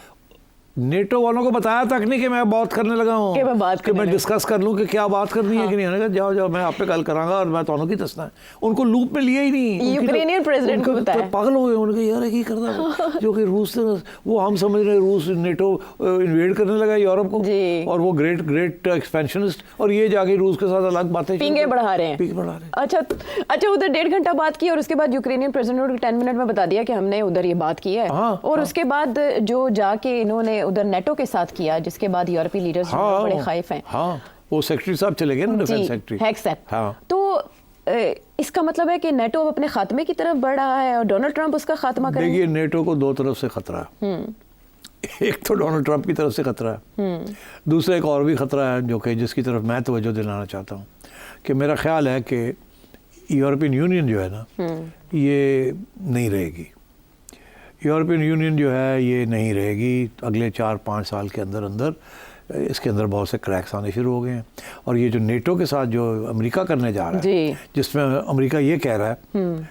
नेटो वालों को बताया तक नहीं कि मैं बात करने लगा हूँ, कि मैं डिस्कस कर लूँ कि क्या बात करनी है कि नहीं। उन्होंने कहा जाओ मैं आप पे कल करांगा और मैं दोनों की दसना है। उनको लूप में लिया ही नहीं। यूक्रेनियन प्रेसिडेंट को बताया, पागल हो गए। उन्होंने कहा यार क्या करता जो कि रूस, वो हम समझ रहे रूस नेटो इन्वेड करने लगा यूरोप को, और वो ग्रेट एक्सपेंशनिस्ट, और ये जाके रूस के साथ अलग बातें पिंगे बढ़ा रहे हैं। अच्छा उधर 1.5 घंटा बात की और उसके बाद यूक्रेनियन प्रेसिडेंट ने 10 मिनट में बता दिया कि हमने उधर ये बात की है। और उसके बाद जो जाके इन्होंने उधर नेटो के साथ किया, जिसके बाद यूरोपीय लीडर्स बड़े खौफ हैं। वो सेक्रेटरी साहब चले गए ना, डिफेंस सेक्रेटरी हेग्सेप। तो इसका मतलब है कि नेटो अब अपने खात्मे की तरफ बढ़ रहा है और डोनाल्ड ट्रंप उसका खात्मा करेंगे। देखिए नेटो को दो तरफ से खतरा है। एक तो डोनाल्ड ट्रंप की तरफ से खतरा है, दूसरा एक और भी खतरा है जो कि जिसकी तरफ मैं तवज्जो दिलाना चाहता हूँ कि मेरा ख्याल है कि यूरोपियन यूनियन जो है ना ये नहीं रहेगी। यूरोपियन यूनियन जो है ये नहीं रहेगी अगले 4-5 साल के अंदर इसके अंदर बहुत से क्रैक्स आने शुरू हो गए हैं। और ये जो नेटो के साथ जो अमेरिका करने जा रहा है, जिसमें अमेरिका ये कह रहा है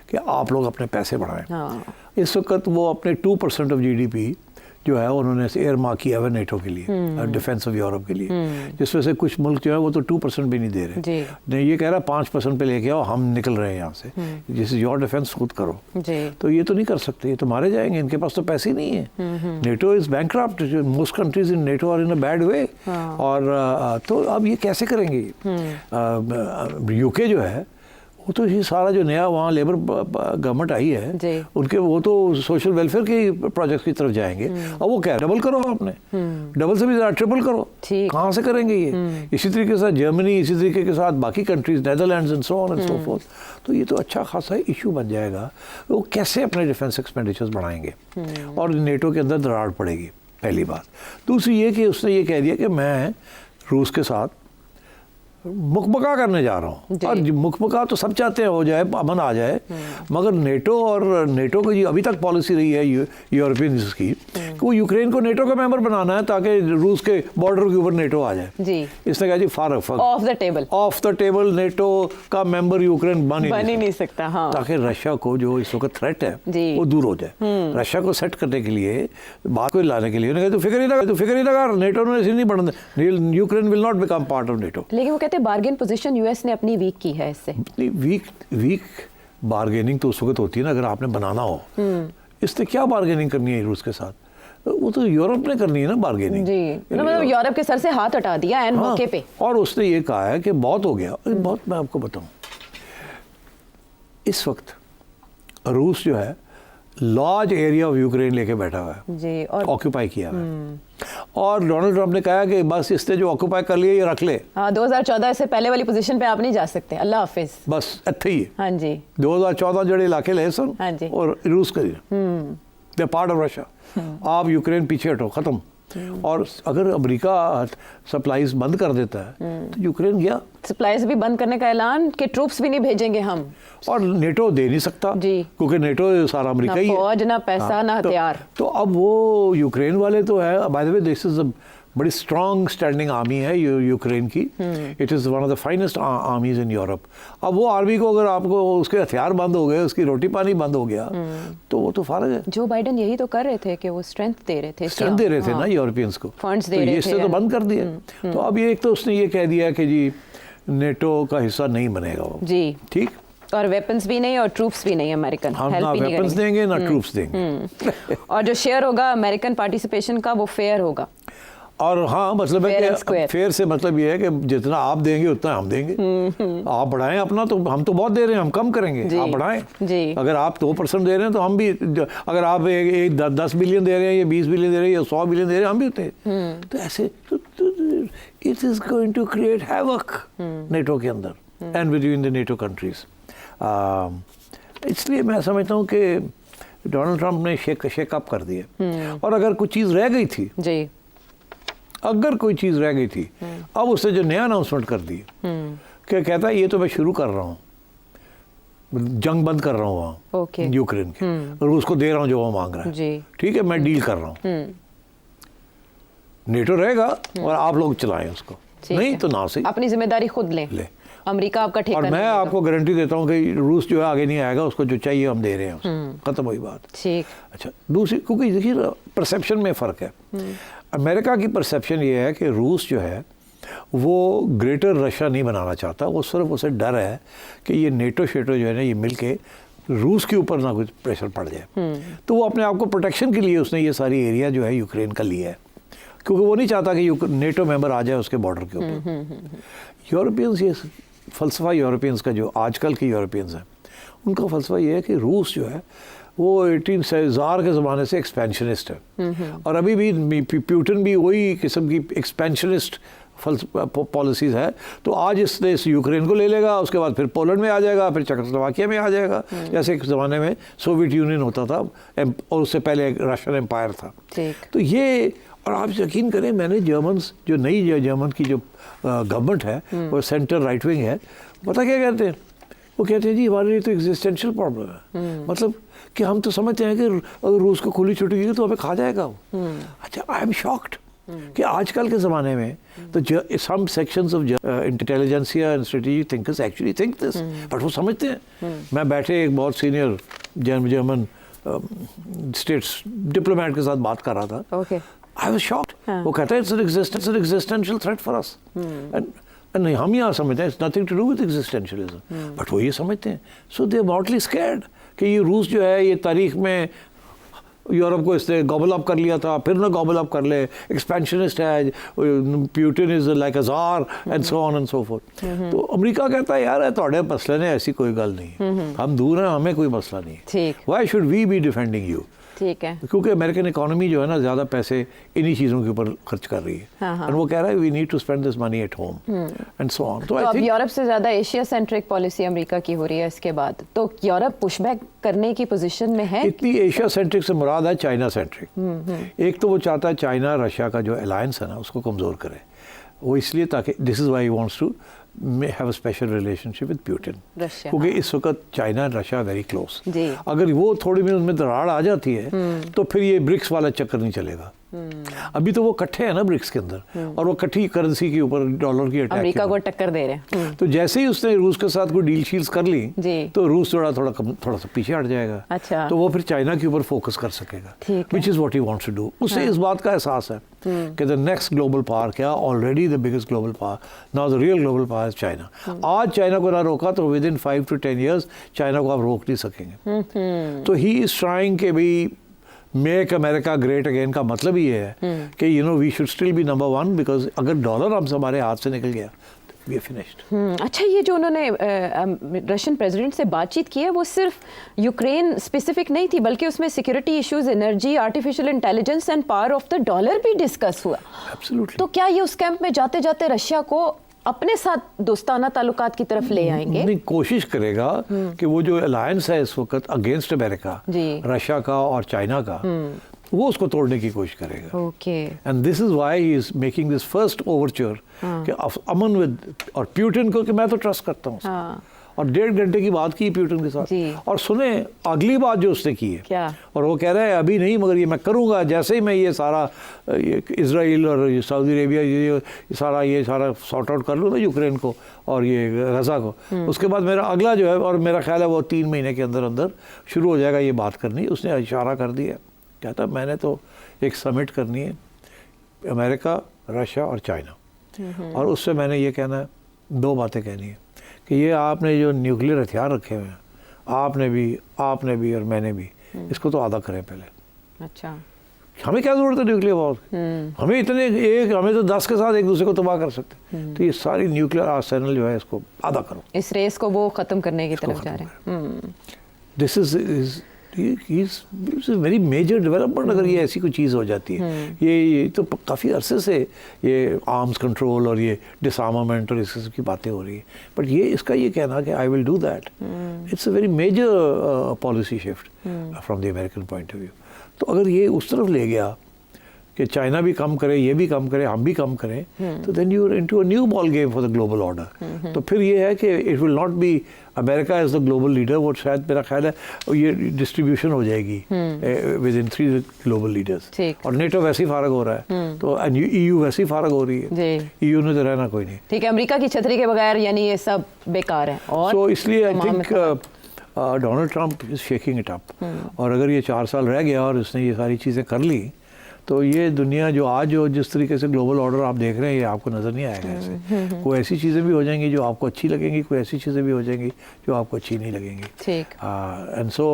कि आप लोग अपने पैसे बढ़ाएं। इस वक्त वो अपने 2% ऑफ GDP जो है उन्होंने एयर मार्क किया हुआ नेटो के लिए, डिफेंस ऑफ यूरोप के लिए, जिसमें से कुछ मुल्क जो है वो तो 2% भी नहीं दे रहे। नहीं, ये कह रहा है 5% पे लेके आओ, हम निकल रहे हैं यहाँ से, जिस योर डिफेंस खुद करो। तो ये तो नहीं कर सकते, ये तो मारे जाएंगे, इनके पास तो पैसे ही नहीं है। NATO is bankrupt, most countries in NATO are in a bad way. और तो अब ये कैसे करेंगे? यूके जो है वो तो ये सारा जो नया वहाँ लेबर गवर्नमेंट आई है उनके, वो तो सोशल वेलफेयर के प्रोजेक्ट की तरफ जाएंगे। और वो क्या डबल करो, आपने डबल से भी ज़्यादा ट्रिपल करो, कहाँ से करेंगे ये? इसी तरीके से जर्मनी, इसी तरीके के साथ बाकी countries, Netherlands and so on and so forth. तो ये तो अच्छा खासा इशू बन जाएगा, वो कैसे अपने डिफेंस एक्सपेंडिचर्स बढ़ाएंगे और नेटो के अंदर दरार पड़ेगी, पहली बात। दूसरी ये कि उसने ये कह दिया कि मैं रूस के साथ मुकबका करने जा रहा हूँ। और मुकबका तो सब चाहते हैं हो जाए, अमन आ जाए, मगर नेटो और नेटो की अभी तक पॉलिसी रही है यूरोपियन की कि वो यूक्रेन को नेटो का मेंबर बनाना है ताकि रूस के बॉर्डर के ऊपर नेटो आ जाए। इसने कहा जी ऑफ द टेबल नेटो का मेंबर यूक्रेन बन ही नहीं सकता। ताकि रशिया को जो इस वक्त थ्रेट है वो दूर हो जाए। रशिया को सेट करने के लिए, बात को लाने के लिए उन्होंने कहा तो फिक्र ही लगा, नेटो ने ऐसे नहीं बढ़ना, Ukraine will not become part of NATO. लेकिन बार्गेन पोजीशन यूएस ने अपनी वीक की है इससे। वीक बार्गेनिंग तो उस वक्त होती है ना अगर आपने बनाना हो। इसने क्या बार्गेनिंग करनी है रूस के साथ? वो तो यूरोप ने करनी है ना बार्गेनिंग। मतलब यूरोप के सर से हाथ हटा दिया एंड मौके पे। और उसने ये कहा है कि बहुत हो गया, बहुत। मैं आपको बताऊं, इस वक्त रूस जो है लार्ज एरिया ऑफ यूक्रेन लेके बैठा हुआ है, और ऑक्यूपाई किया हुआ है। और डोनाल्ड ट्रंप ने कहा कि बस इसने जो ऑक्यूपाई कर लिया ये रख ले। 2014 से पहले वाली पोजीशन पे आप नहीं जा सकते, अल्लाह हाफिज, बस इत्थे ही। 2014 जड़े इलाके ले सन और रूस कर दे पार्ट ऑफ रशिया। आप यूक्रेन पीछे हटो, खत्म। और अगर अमेरिका सप्लाईज बंद कर देता है तो यूक्रेन गया। सप्लाईज भी बंद करने का ऐलान कि ट्रूप्स भी नहीं भेजेंगे हम, और नेटो दे नहीं सकता क्योंकि नेटो सारा अमेरिका ही है, फौज ना पैसा ना हथियार। तो अब वो यूक्रेन वाले तो है, by the way this is बड़ी स्ट्रॉन्ग स्टैंडिंग आर्मी है यूक्रेन की। It is one of the finest आर्मीज in Europe. अब वो आर्मी को अगर आपको उसके हथियार बंद हो गए, उसकी रोटी पानी बंद हो गया तो वो तो फारग है। जो बाइडेन यही तो कर रहे थे कि वो स्ट्रेंथ दे रहे थे ना यूरोपियंस को, फंड्स दे रहे थे, इससे तो बंद कर दिया। तो अब ये एक तो उसने ये कह दिया कि जी नेटो का हिस्सा नहीं बनेगा वो, ठीक, और वेपन्स भी नहीं और ट्रूप्स भी नहीं, अमेरिकन हेल्प भी नहीं वेपन्स देंगे ना ट्रूप्स देंगे। और जो शेयर होगा अमेरिकन पार्टिसिपेशन का वो फेयर होगा। और हाँ, मतलब है कि फेयर से मतलब ये है कि जितना आप देंगे उतना हम देंगे। आप बढ़ाएं अपना, तो हम तो बहुत दे रहे हैं, हम कम करेंगे, आप बढ़ाएं। अगर आप 2% दे रहे हैं तो हम भी, अगर आप 10 बिलियन दे रहे हैं या 20 बिलियन दे रहे हैं या 100 बिलियन दे रहे हैं, हम भी होते हैं। तो ऐसे it is going to create havoc NATO के अंदर and between the NATO countries. इसलिए मैं समझता हूँ कि डोनाल्ड ट्रंप ने शेकअप कर दिया। और अगर कुछ चीज़ रह गई थी, अगर कोई चीज़ रह गई थी, अब उसने जो नया अनाउंसमेंट कर दी कि कहता है ये तो मैं शुरू कर रहा हूँ, जंग बंद कर रहा हूँ वहाँ यूक्रेन के, और उसको दे रहा हूँ जो वो मांग रहा है, ठीक है, मैं डील कर रहा हूँ। नेटो रहेगा और आप लोग चलाएं उसको, नहीं तो ना सही, अपनी जिम्मेदारी खुद ले। अमेरिका आपका ठेका और मैं आपको गारंटी देता हूँ कि रूस जो है आगे नहीं आएगा, उसको जो चाहिए हम दे रहे हैं, खत्म हुई बात। ठीक। अच्छा, दूसरी, क्योंकि देखिए परसेप्शन में फ़र्क है। अमेरिका की परसेप्शन ये है कि रूस जो है वो ग्रेटर रशिया नहीं बनाना चाहता, वो सिर्फ उसे डर है कि ये नेटो शेटो जो है ना ये मिलके रूस के ऊपर ना कुछ प्रेशर पड़ जाए। तो वो अपने आप को प्रोटेक्शन के लिए उसने ये सारी एरिया जो है यूक्रेन का लिया है, क्योंकि वो नहीं चाहता कि नेटो मेंबर आ जाए उसके बॉर्डर के ऊपर। यूरोपियंस, ये फ़लसफ़ा यूरोपियंस का जो आजकल के यूरोपियंस हैं उनका फ़लसफ़ा ये है कि रूस जो है वो 18 के ज़माने से एक्सपेंशनिस्ट है, और अभी भी प्यूटिन भी वही किस्म की एक्सपेंशनिस्ट पॉलिसीज़ है। तो आज इसने इस यूक्रेन को ले लेगा, उसके बाद फिर पोलैंड में आ जाएगा, फिर चेकोस्लोवाकिया में आ जाएगा, जैसे एक ज़माने में सोवियत यूनियन होता था और उससे पहले रशियन एम्पायर था। तो ये, और आप यकीन करें, मैंने जर्मन्स जो नई जर्मन की जो गवर्नमेंट है वो सेंटर राइट विंग है, पता क्या कहते हैं? वो कहते हैं जी हमारे लिए तो एग्जिस्टेंशियल प्रॉब्लम है, मतलब कि हम तो समझते हैं कि अगर रूस को खुली छुट्टी की तो हमें खा जाएगा वो। अच्छा, आई एम शॉक्ड कि आजकल के ज़माने में तो some sections of intelligentsia and strategic thinkers actually think this, but वो समझते हैं। मैं बैठे एक बहुत सीनियर जर्मन स्टेट्स डिप्लोमेट के साथ बात कर रहा था, आई वाज शॉक्ड। वो कहता है it's an existential threat for us, and नहीं, हम यहाँ समझते हैं it's nothing to do with existentialism, but वो ये समझते हैं। सो दे आर मॉडली स्कैर्ड कि ये रूस जो है ये तारीख में यूरोप को इसने गॉबल अप कर लिया था, फिर ना गॉबल अप कर ले, एक्सपेंशनिस्ट है, Putin is like a tsar and so on and so forth. तो अमेरिका कहता है यार थोड़े मसले ने ऐसी कोई गल नहीं, हम दूर हैं, हमें कोई मसला नहीं, why should we be defending you. ठीक है, क्योंकि अमेरिकन इकोनॉमी जो है ना ज़्यादा पैसे इन्हीं चीज़ों के ऊपर खर्च कर रही है, और वो कह रहा है we need to spend this money at home and so on. तो अब यूरोप से ज़्यादा एशिया सेंट्रिक पॉलिसी अमेरिका की हो रही है इसके बाद, तो यूरोप पुशबैक करने की पोजीशन में है। इतनी एशिया सेंट्रिक से मुराद है चाइना सेंट्रिक। एक तो वो चाहता है चाइना रशिया का जो अलायंस है ना उसको कमज़ोर करे, वो इसलिए ताकि this is why he wants to have a special relationship with Putin, क्योंकि इस वक्त चाइना रशिया वेरी क्लोज। अगर वो थोड़ी भी उनमें दरार आ जाती है तो फिर ये ब्रिक्स वाला चक्कर नहीं चलेगा। अभी तो वो इकट्ठे हैं ना ब्रिक्स के अंदर, और वो इकट्ठी करेंसी के ऊपर डॉलर की अटैक अमेरिका को टक्कर दे रहे हैं। तो जैसे ही उसने रूस के साथ कोई डील शील्स कर ली तो रूस थोड़ा सा पीछे हट जाएगा। अच्छा। तो वो फिर चाइना के ऊपर फोकस कर सकेगा, which is what he wants to do. उसे इस बात का एहसास है कि द नेक्स्ट ग्लोबल पावर, क्या already the biggest global power, now the real global power is China. आज चाइना को ना रोका तो within 5 to 10 years China को आप रोक नहीं सकेंगे। तो ही इज ट्राइंग के भी मेक अमेरिका ग्रेट अगेन का मतलब ये है कि you know we should still be number 1, because अगर डॉलर हमसे हमारे हाथ से निकल गया तो वी आर फिनिश्ड। अच्छा, ये जो उन्होंने रशियन प्रेसिडेंट से बातचीत की है वो सिर्फ यूक्रेन स्पेसिफिक नहीं थी, बल्कि उसमें security issues, energy, artificial intelligence and power of the dollar भी डिस्कस हुआ। एब्सोल्युटली। तो क्या ये उस कैंप में जाते जाते रशिया को अपने साथ दोस्ताना ताल्लुकात की तरफ ले आएंगे? नहीं, कोशिश करेगा कि वो जो अलायंस है इस वक्त अगेंस्ट अमेरिका, रशिया का और चाइना का, वो उसको तोड़ने की कोशिश करेगा। Okay. And this is why he is making this first overture कि अमन विद, और प्यूटिन को कि मैं तो ट्रस्ट करता हूँ, और 1.5 घंटे की बात की प्यूटिन के साथ। और सुने अगली बात जो उसने की है, क्या? और वो कह रहा है अभी नहीं, मगर ये मैं करूँगा जैसे ही मैं ये सारा इजराइल और सऊदी अरेबिया ये सारा सॉर्ट आउट कर लूँ ना यूक्रेन को और ये गजा को, उसके बाद मेरा अगला जो है, और मेरा ख्याल है वो 3 महीने के अंदर अंदर शुरू हो जाएगा ये बात करनी। उसने इशारा कर दिया, कहता मैंने तो एक समिट करनी है अमेरिका, रशिया और चाइना, और उससे मैंने ये कहना है, 2 बातें कहनी है कि ये आपने जो न्यूक्लियर हथियार रखे हुए हैं, आपने भी और मैंने भी, इसको तो आधा करें पहले। अच्छा। हमें क्या ज़रूरत है न्यूक्लियर वॉर? हमें तो 10 के साथ एक दूसरे को तबाह कर सकते। तो ये सारी न्यूक्लियर आर्सेनल जो है इसको आधा करो। इस रेस को वो ख़त्म करने की तरफ जा रहे हैं। This is very major development अगर ये ऐसी कोई चीज़ हो जाती है। ये तो काफ़ी अरसे से ये आर्म्स कंट्रोल और ये डिसआर्मामेंट और इस किस्म की बातें हो रही है, बट ये इसका ये कहना कि I will do that, it's a very major policy shift from the American point of view. तो अगर ये उस तरफ ले गया कि चाइना भी कम करे, ये भी कम करे, हम भी कम करें, तो then you are into a new ball game for the global order. तो फिर ये है कि it will not be America as the global leader, वो शायद मेरा ख्याल है ये डिस्ट्रीब्यूशन हो जाएगी विद इन 3 ग्लोबल लीडर्स। और नेटो वैसे ही फारग हो रहा है, तो EU वैसे ही फारग हो रही है, EU ने तो रहना कोई नहीं। ठीक है, अमेरिका की छतरी के बगैर यानी ये सब बेकार है। और तो इसलिए I think Donald Trump is shaking it up, और अगर ये 4 साल रह गया और उसने ये सारी चीज़ें कर ली तो ये दुनिया जो जिस तरीके से ग्लोबल ऑर्डर आप देख रहे हैं, ये आपको नज़र नहीं आएगा ऐसे। कोई ऐसी चीज़ें भी हो जाएंगी जो आपको अच्छी लगेंगी, कोई ऐसी चीज़ें भी हो जाएंगी जो आपको अच्छी नहीं लगेंगी। ठीक। And so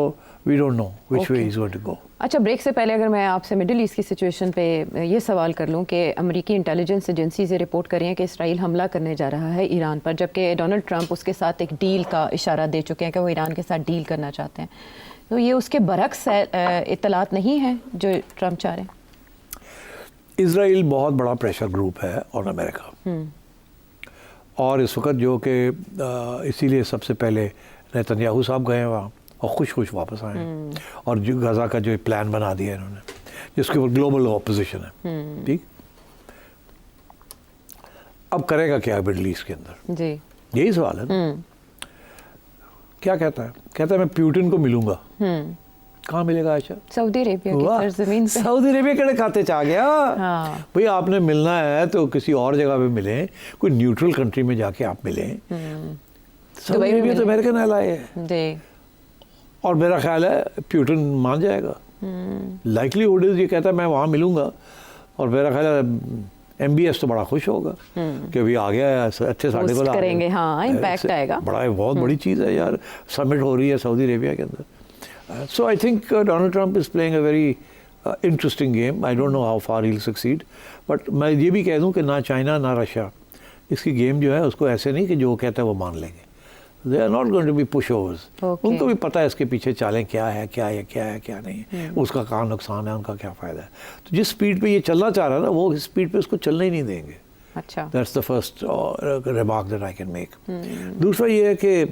we don't know which way is going to go. अच्छा, ब्रेक से पहले अगर मैं आपसे मिडिल ईस्ट की सिचुएशन पे ये सवाल कर लूँ कि अमेरिकी इंटेलिजेंस एजेंसीज ये रिपोर्ट कर रही हैं कि इसराइल हमला करने जा रहा है ईरान पर, जबकि डोनाल्ड ट्रंप उसके साथ एक डील का इशारा दे चुके हैं कि वो ईरान के साथ डील करना चाहते हैं। तो ये उसके बरक्स इत्तलात नहीं है जो ट्रंप चाह रहे हैं? इसराइल बहुत बड़ा प्रेशर ग्रुप है और अमेरिका, और इस वक्त जो कि इसीलिए सबसे पहले नेतन्याहू साहब गए वहाँ और खुश वापस आए और जो गज़ा का जो प्लान बना दिया इन्होंने, जिसके ऊपर ग्लोबल ऑपोजिशन है। ठीक, अब करेगा क्या मिडिल ईस्ट के अंदर? जी, यही सवाल है ना। क्या कहता है मैं प्यूटिन को मिलूंगा। कहाँ मिलेगा आयशा? सऊदी अरेबिया की सरजमीन पे। सऊदी अरेबिया के खाते चा गया। हाँ। भाई आपने मिलना है तो किसी और जगह पे मिले, कोई न्यूट्रल कंट्री में जाके आप मिले। सऊदी अरेबिया तो अमेरिकन एलाई है जी, और मेरा ख्याल है प्यूटिन मान जाएगा। लाइकलीहुड इज, ये कहता है मैं वहाँ मिलूंगा, और मेरा ख्याल है MBS तो बड़ा खुश होगा कि अभी आ गया है, अच्छे साढ़े को करेंगे। हाँ, इम्पैक्ट आएगा। बड़ा बहुत बड़ी चीज़ है यार, समिट हो रही है सऊदी अरेबिया के अंदर। So I think Donald Trump is playing a very interesting game. I don't know how far he will succeed, but मैं ये भी कह दूं कि ना चाइना ना रशिया इसकी गेम जो है उसको ऐसे नहीं कि जो कहता है वो मान लेंगे। They are not going to be pushovers. उनको भी पता है इसके पीछे चालें क्या है क्या नहीं, उसका कहाँ नुकसान है, उनका क्या फ़ायदा है। तो जिस स्पीड पे ये चलना चाह रहा है ना, वो स्पीड पे उसको चलने ही नहीं देंगे। अच्छा, that's the first remark that I can make. दूसरा ये है कि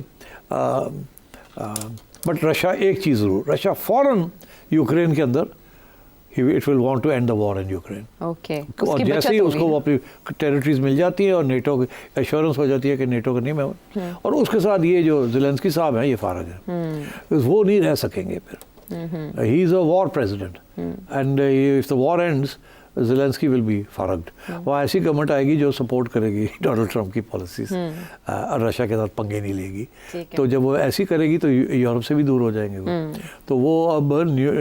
बट रशिया एक चीज़ ज़रूर, रशिया फ़ौरन यूक्रेन के अंदर it will want to end the war in Ukraine. Okay, और जैसे ही उसको वो अपनी टेरिटरीज मिल जाती है और नेटो की एश्योरेंस हो जाती है कि नेटो का नहीं मेंबर, और उसके साथ ये जो ज़ेलेंस्की साहब हैं ये फारग हैं, वो नहीं रह सकेंगे फिर। He is a war president and if the war ends Zelensky will be forged. वहाँ ऐसी गवर्नमेंट आएगी जो सपोर्ट करेगी डोनाल्ड ट्रंप की पॉलिसीज और रशिया के साथ पंगे नहीं लेगी। तो जब वो ऐसी करेगी तो यूरोप से भी दूर हो जाएंगे वो, तो वो अब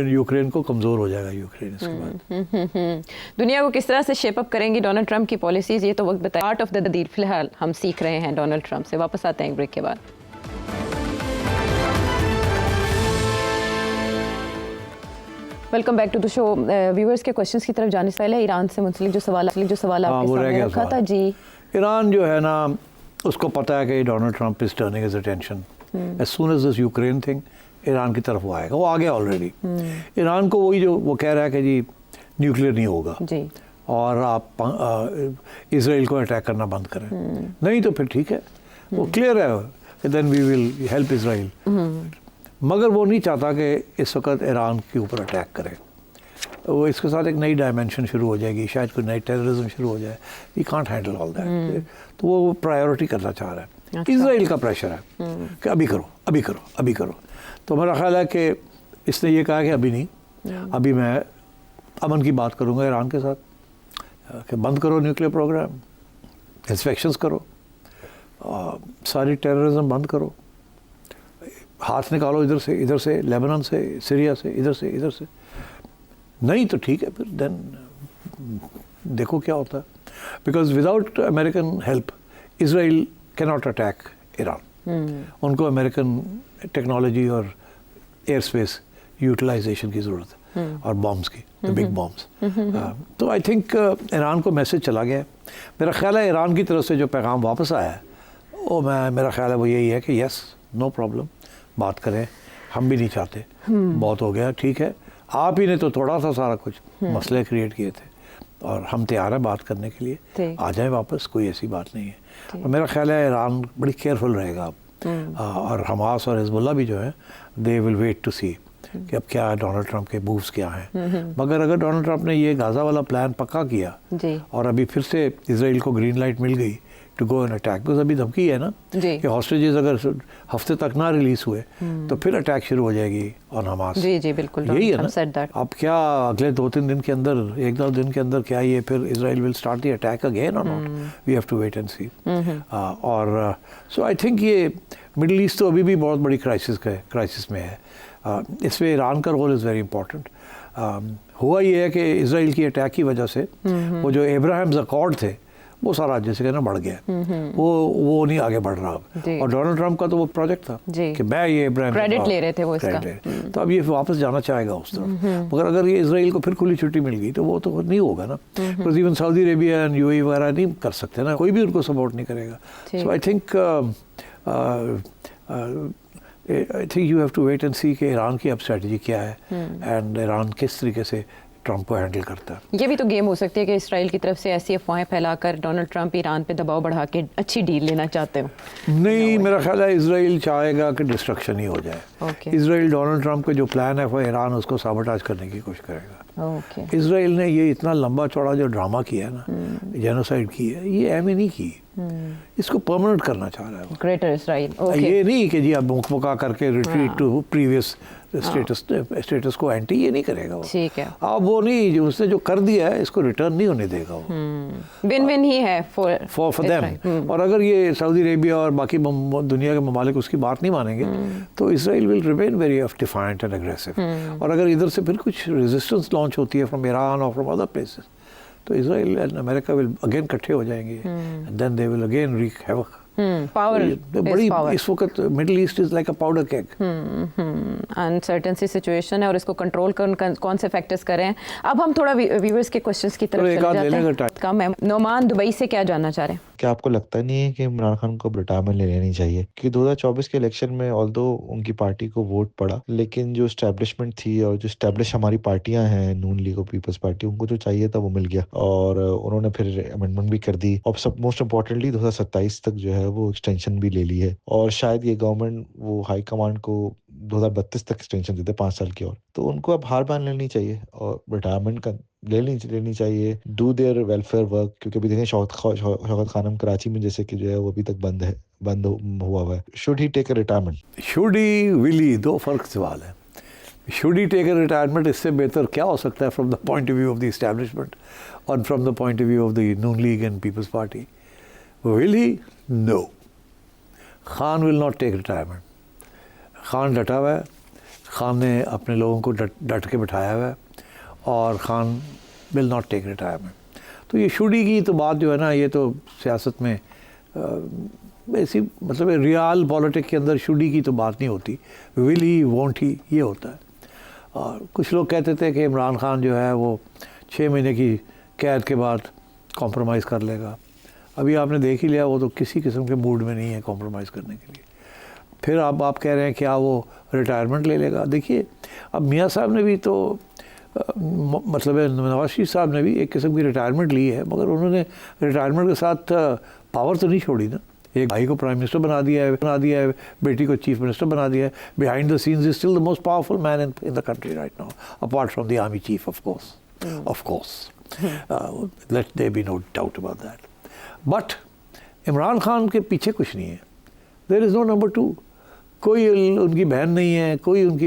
यूक्रेन को कमज़ोर हो जाएगा यूक्रेन इसके बाद। दुनिया को किस तरह से शेप अप करेंगी डोनाल्ड ट्रंप की पॉलिसीज़, ये तो वक्त बताए। आर्ट ऑफ द डील फिलहाल हम सीख रहे हैं डोनाल्ड ट्रंप से। वापस आते हैं ब्रेक के बाद। Welcome back to the show. Viewers के क्वेश्चंस की तरफ जाने से पहले ईरान से मुंसलिक जो सवाल आपके सामने रखा था। जी, ईरान जो है ना, उसको पता है कि Donald Trump is turning his attention as soon as this Ukraine thing, Iran की तरफ वो आएगा, वो आ गया ऑलरेडी। ईरान को वही जो वो कह रहा है कि जी न्यूक्लियर नहीं होगा जी, और आप इसराइल को अटैक करना बंद करें, नहीं तो फिर ठीक है, वो क्लियर है कि then we will help Israel. मगर वो नहीं चाहता कि इस वक्त ईरान के ऊपर अटैक करे। वो इसके साथ एक नई डायमेंशन शुरू हो जाएगी, शायद कोई नई टेररिज्म शुरू हो जाए। He can't handle all that, तो वो प्रायोरिटी करना चाह रहा है। अच्छा। इसराइल का प्रेशर है कि अभी करो अभी करो अभी करो। तो मेरा ख्याल है कि इसने ये कहा कि अभी नहीं, अभी मैं अमन की बात करूँगा ईरान के साथ कि बंद करो न्यूक्लियर प्रोग्राम, इंस्पेक्शंस करो, सारी टेररिज्म बंद करो, हाथ निकालो इधर से लेबनान से, सीरिया से, इधर से। नहीं तो ठीक है, फिर देन देखो क्या होता है। Because without American help Israel can not attack Iran. उनको अमेरिकन टेक्नोलॉजी और एयर स्पेस यूटिलाइजेशन की ज़रूरत है, और बॉम्ब्स की, द बिग बॉम्ब्स। तो आई थिंक ईरान को मैसेज चला गया है। मेरा ख्याल है ईरान की तरफ से जो पैगाम वापस आया है वो मेरा ख्याल है वो यही है कि यस, नो प्रॉब्लम, बात करें, हम भी नहीं चाहते, बहुत हो गया, ठीक है, आप ही ने तो थोड़ा सा सारा कुछ मसले क्रिएट किए थे और हम तैयार हैं बात करने के लिए, आ जाए वापस, कोई ऐसी बात नहीं है। और मेरा ख्याल है ईरान बड़ी केयरफुल रहेगा अब, और हमास और हिजबुल्लाह भी जो है दे विल वेट टू सी कि अब क्या डोनाल्ड ट्रंप के मूव्स क्या हैं। मगर अगर डोनाल्ड ट्रंप ने ये गाज़ा वाला प्लान पक्का किया और अभी फिर से इसराइल को ग्रीन लाइट मिल गई to go an attack, because अभी धमकी है ना कि हॉस्टेजेस अगर हफ्ते तक ना रिलीज हुए तो फिर अटैक शुरू हो जाएगी ऑन हमास। जी बिल्कुल, यही है ना। अब क्या अगले 2-3 दिन के अंदर, 1-2 दिन के अंदर क्या ये फिर Israel will start the attack again और not, we have to wait and see. और सो आई थिंक ये मिडिल ईस्ट तो अभी भी बहुत बड़ी क्राइसिस में है। इसमें ईरान का रोल इज़ वेरी इंपॉर्टेंट। हुआ ये है कि इसराइल की अटैक की वजह से वो जो अब्राहम्स अकॉर्ड थे वो सारा जैसे कहना बढ़ गया, वो नहीं आगे बढ़ रहा अब। और डोनाल्ड ट्रंप का तो वो प्रोजेक्ट था कि मैं ये इब्राहिम क्रेडिट ले रहे थे वो इसका, तो अब ये वापस जाना चाहेगा उस तरफ। मगर अगर ये इसराइल को फिर खुली छुट्टी मिल गई तो वो तो नहीं होगा ना, because even Saudi Arabia and UAE वगैरह नहीं कर सकते ना, कोई भी उनको सपोर्ट नहीं करेगा। So I think you have to wait and see कि ईरान की अब स्ट्रेटजी क्या है एंड ईरान किस तरीके से ट्रंप को हैंडल करता है। ये भी तो गेम हो सकती है कि इसराइल की तरफ से ऐसी अफवाहें फैलाकर डोनाल्ड ट्रंप ईरान पे दबाव बढ़ा के अच्छी डील लेना चाहते हो। नहीं, मेरा ख्याल है इसराइल चाहेगा कि डिस्ट्रक्शन ही हो जाए। इसराइल डोनाल्ड ट्रंप का जो प्लान है वो ईरान उसको साबोटाज करने की कोशिश करेगा। इसराइल ने ये इतना लंबा चौड़ा जो ड्रामा किया है ना, जेनोसाइड की है, ये एम नहीं की, इसको परमानेंट करना चाह रहा है ग्रेटर इसराइल। ये नहीं कि जी अब मुकमुका करके रिट्रीट टू प्रीवियस स्टेटस को एंटी, ये नहीं करेगा वो। ठीक है, अब वो नहीं, उसने जो कर दिया है इसको रिटर्न नहीं होने देगा वो। विन विन ही है फॉर देम। और अगर ये सऊदी अरेबिया और बाकी दुनिया के ममालिक उसकी बात नहीं मानेंगे तो Israel will remain very defiant and aggressive. और अगर इधर से फिर कुछ रेजिस्टेंस लॉन्च होती है फ्रॉम ईरान और फ्रॉम अदर प्लेसेस तो Israel and America will again इकट्ठे हो जाएंगे, then they will again wreak havoc. Power बड़ी इस वक्त Middle East is like a powder keg, uncertain सी सिचुएशन है और इसको कंट्रोल कौन से फैक्टर्स करें। अब हम थोड़ा व्यूअर्स के क्वेश्चंस की तरफ चले जाते हैं। कम है। नोमान दुबई से क्या जानना चाह रहे हैं? क्या आपको लगता नहीं है कि इमरान खान को रिटायरमेंट ले लेनी चाहिए? कि 2024 के इलेक्शन में ऑल्दो उनकी पार्टी को वोट पड़ा, लेकिन जो एस्टैब्लिशमेंट थी और जो एस्टैब्लिश हमारी पार्टियां हैं, नून लीग और पीपल्स पार्टी, उनको जो चाहिए था वो मिल गया और उन्होंने फिर अमेंडमेंट भी कर दी और सब मोस्ट इम्पोर्टेंटली 2027 तक जो है वो एक्सटेंशन भी ले ली है और शायद ये गवर्नमेंट वो हाई कमांड को 2032 तक एक्सटेंशन देते 5 साल की और, तो उनको अब हार मान लेनी चाहिए और रिटायरमेंट का लेनी चाहिए, डू देयर वेलफेयर वर्क। क्योंकि अभी देखें शौकत खानम कराची में जैसे कि जो है वो अभी तक बंद हुआ है। Should he take a retirement? Should he, will he, दो फर्क सवाल है। Should he take a retirement इससे बेहतर क्या हो सकता है from the point of view of the establishment और from the point of view of the Noon League and Peoples Party? Will he? No, Khan will not take retirement. Khan डटा हुआ है, खान ने अपने लोगों को डट के बिठाया हुआ है और Khan will not take retirement. तो ये शुडी की तो बात जो है ना, ये तो सियासत में ऐसी मतलब रियल पॉलिटिक्स के अंदर शुडी की तो बात नहीं होती, विल ही, वॉन्ट ही, ये होता है। और कुछ लोग कहते थे कि इमरान खान जो है वो 6 महीने की कैद के बाद कॉम्प्रोमाइज़ कर लेगा। अभी आपने देख ही लिया वो तो किसी किस्म के मूड में नहीं है कॉम्प्रोमाइज़ करने के लिए। फिर आप कह रहे हैं क्या वो रिटायरमेंट ले लेगा? देखिए, अब मियाँ साहब ने भी तो मतलब नवाज शरीफ साहब ने भी एक किस्म की रिटायरमेंट ली है, मगर उन्होंने रिटायरमेंट के साथ पावर तो नहीं छोड़ी ना। एक भाई को प्राइम मिनिस्टर बना दिया है, बेटी को चीफ मिनिस्टर बना दिया है। Behind the scenes is still the most powerful man in the country right now, apart from the army chief of course, let there be no doubt about that. But Imran Khan के पीछे कुछ नहीं है, there is no number 2। कोई उनकी बहन नहीं है, कोई उनकी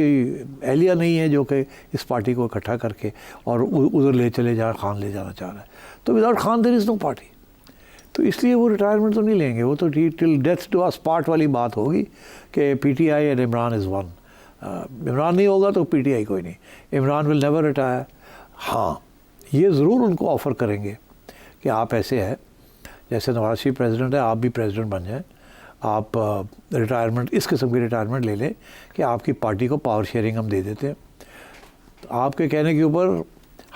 एहलिया नहीं है जो कि इस पार्टी को इकट्ठा करके और उधर ले चले जा, खान ले जाना चाह रहा है। तो without Khan there is no party. तो इसलिए वो रिटायरमेंट तो नहीं लेंगे, वो तो till death to us part वाली बात होगी कि PTI and Imran is one. इमरान नहीं होगा तो पीटीआई कोई नहीं। Imran will never retire. हाँ, ये ज़रूर उनको ऑफ़र करेंगे कि आप ऐसे है जैसे नवाज शरीफ प्रेसिडेंट है, आप भी प्रेसिडेंट बन जाएं, आप रिटायरमेंट इस किस्म की रिटायरमेंट ले लें कि आपकी पार्टी को पावर शेयरिंग हम दे देते हैं। आपके कहने के ऊपर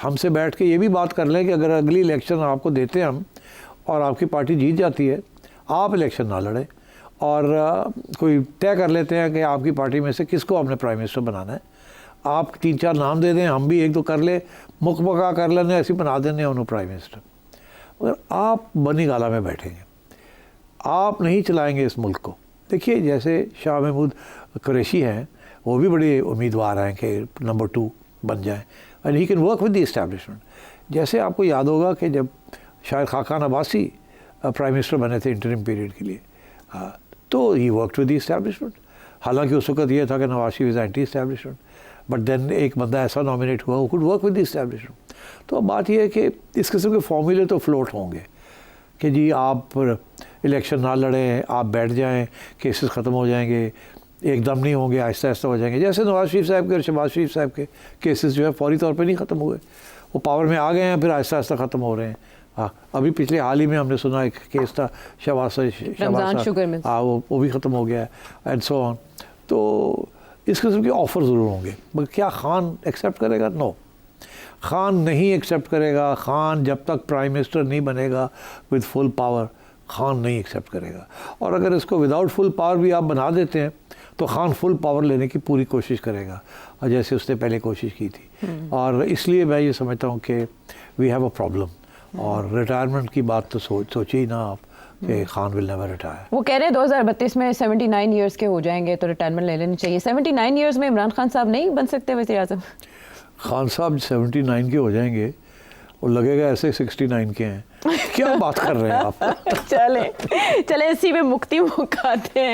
हमसे बैठ के ये भी बात कर लें कि अगर अगली इलेक्शन आपको देते हैं हम और आपकी पार्टी जीत जाती है, आप इलेक्शन ना लड़ें और कोई तय कर लेते हैं कि आपकी पार्टी में से किसको हमने प्राइम मिनिस्टर बनाना है। आप 3-4 नाम दे दें, हम भी 1-2 कर ले, मुकबका कर लेने, ऐसे बना देने उन्होंने प्राइम मिनिस्टर। मगर आप बनी गाला में बैठेंगे, आप नहीं चलाएंगे इस मुल्क को। देखिए, जैसे शाह महमूद कुरैशी हैं, वो भी बड़े उम्मीदवार हैं कि नंबर 2 बन जाएं and he can work with the establishment. जैसे आपको याद होगा कि जब शायद खाकान अब्बासी प्राइम मिनिस्टर बने थे इंटरिम पीरियड के लिए, तो he worked with the establishment. हालांकि उस वक्त ये था कि Nawaz Sharif is anti establishment, but then एक बंदा ऐसा नॉमिनेट हुआ who could work with the establishment. तो अब बात यह है कि इस किस्म के फॉर्मूले तो फ्लोट होंगे कि जी आप इलेक्शन ना लड़ें, आप बैठ जाएं, केसेस ख़त्म हो जाएंगे, एकदम नहीं होंगे, आहिस्ता आहिस्ता हो जाएंगे। जैसे नवाज शरीफ साहब के और शहबाज शरीफ साहब के केसेस जो है फौरी तौर पे नहीं ख़त्म हुए, वो पावर में आ गए हैं फिर आहिस्ता आहिस्ता ख़त्म हो रहे हैं। हाँ, अभी पिछले हाल ही में हमने सुना एक केस था शहबाज शुगर मिल्स, हाँ वो भी ख़त्म हो गया है एंड सो ऑन। तो इस किस्म के ऑफ़र ज़रूर होंगे, मगर क्या खान एक्सेप्ट करेगा? नो, खान नहीं एक्सेप्ट करेगा। खान जब तक प्राइम मिनिस्टर नहीं बनेगा विद फुल पावर, खान नहीं एक्सेप्ट करेगा। और अगर इसको विदाउट फुल पावर भी आप बना देते हैं तो खान फुल पावर लेने की पूरी कोशिश करेगा, और जैसे उसने पहले कोशिश की थी। और इसलिए मैं ये समझता हूँ कि वी हैव अ प्रॉब्लम। और रिटायरमेंट की बात तो सोचिए ही ना आप कि खान विल नेवर रिटायर। वो कह रहे हैं 2032 में 79 इयर्स के हो जाएंगे तो रिटायरमेंट ले लेनी चाहिए। 79 इयर्स में इमरान खान साहब नहीं बन सकते वज़ीर आज़म? खान साहब 79 के हो जाएंगे और लगेगा ऐसे 69 के हैं। क्या बात कर रहे हैं आप? चले इसी में मुक्ति मुखाते हैं।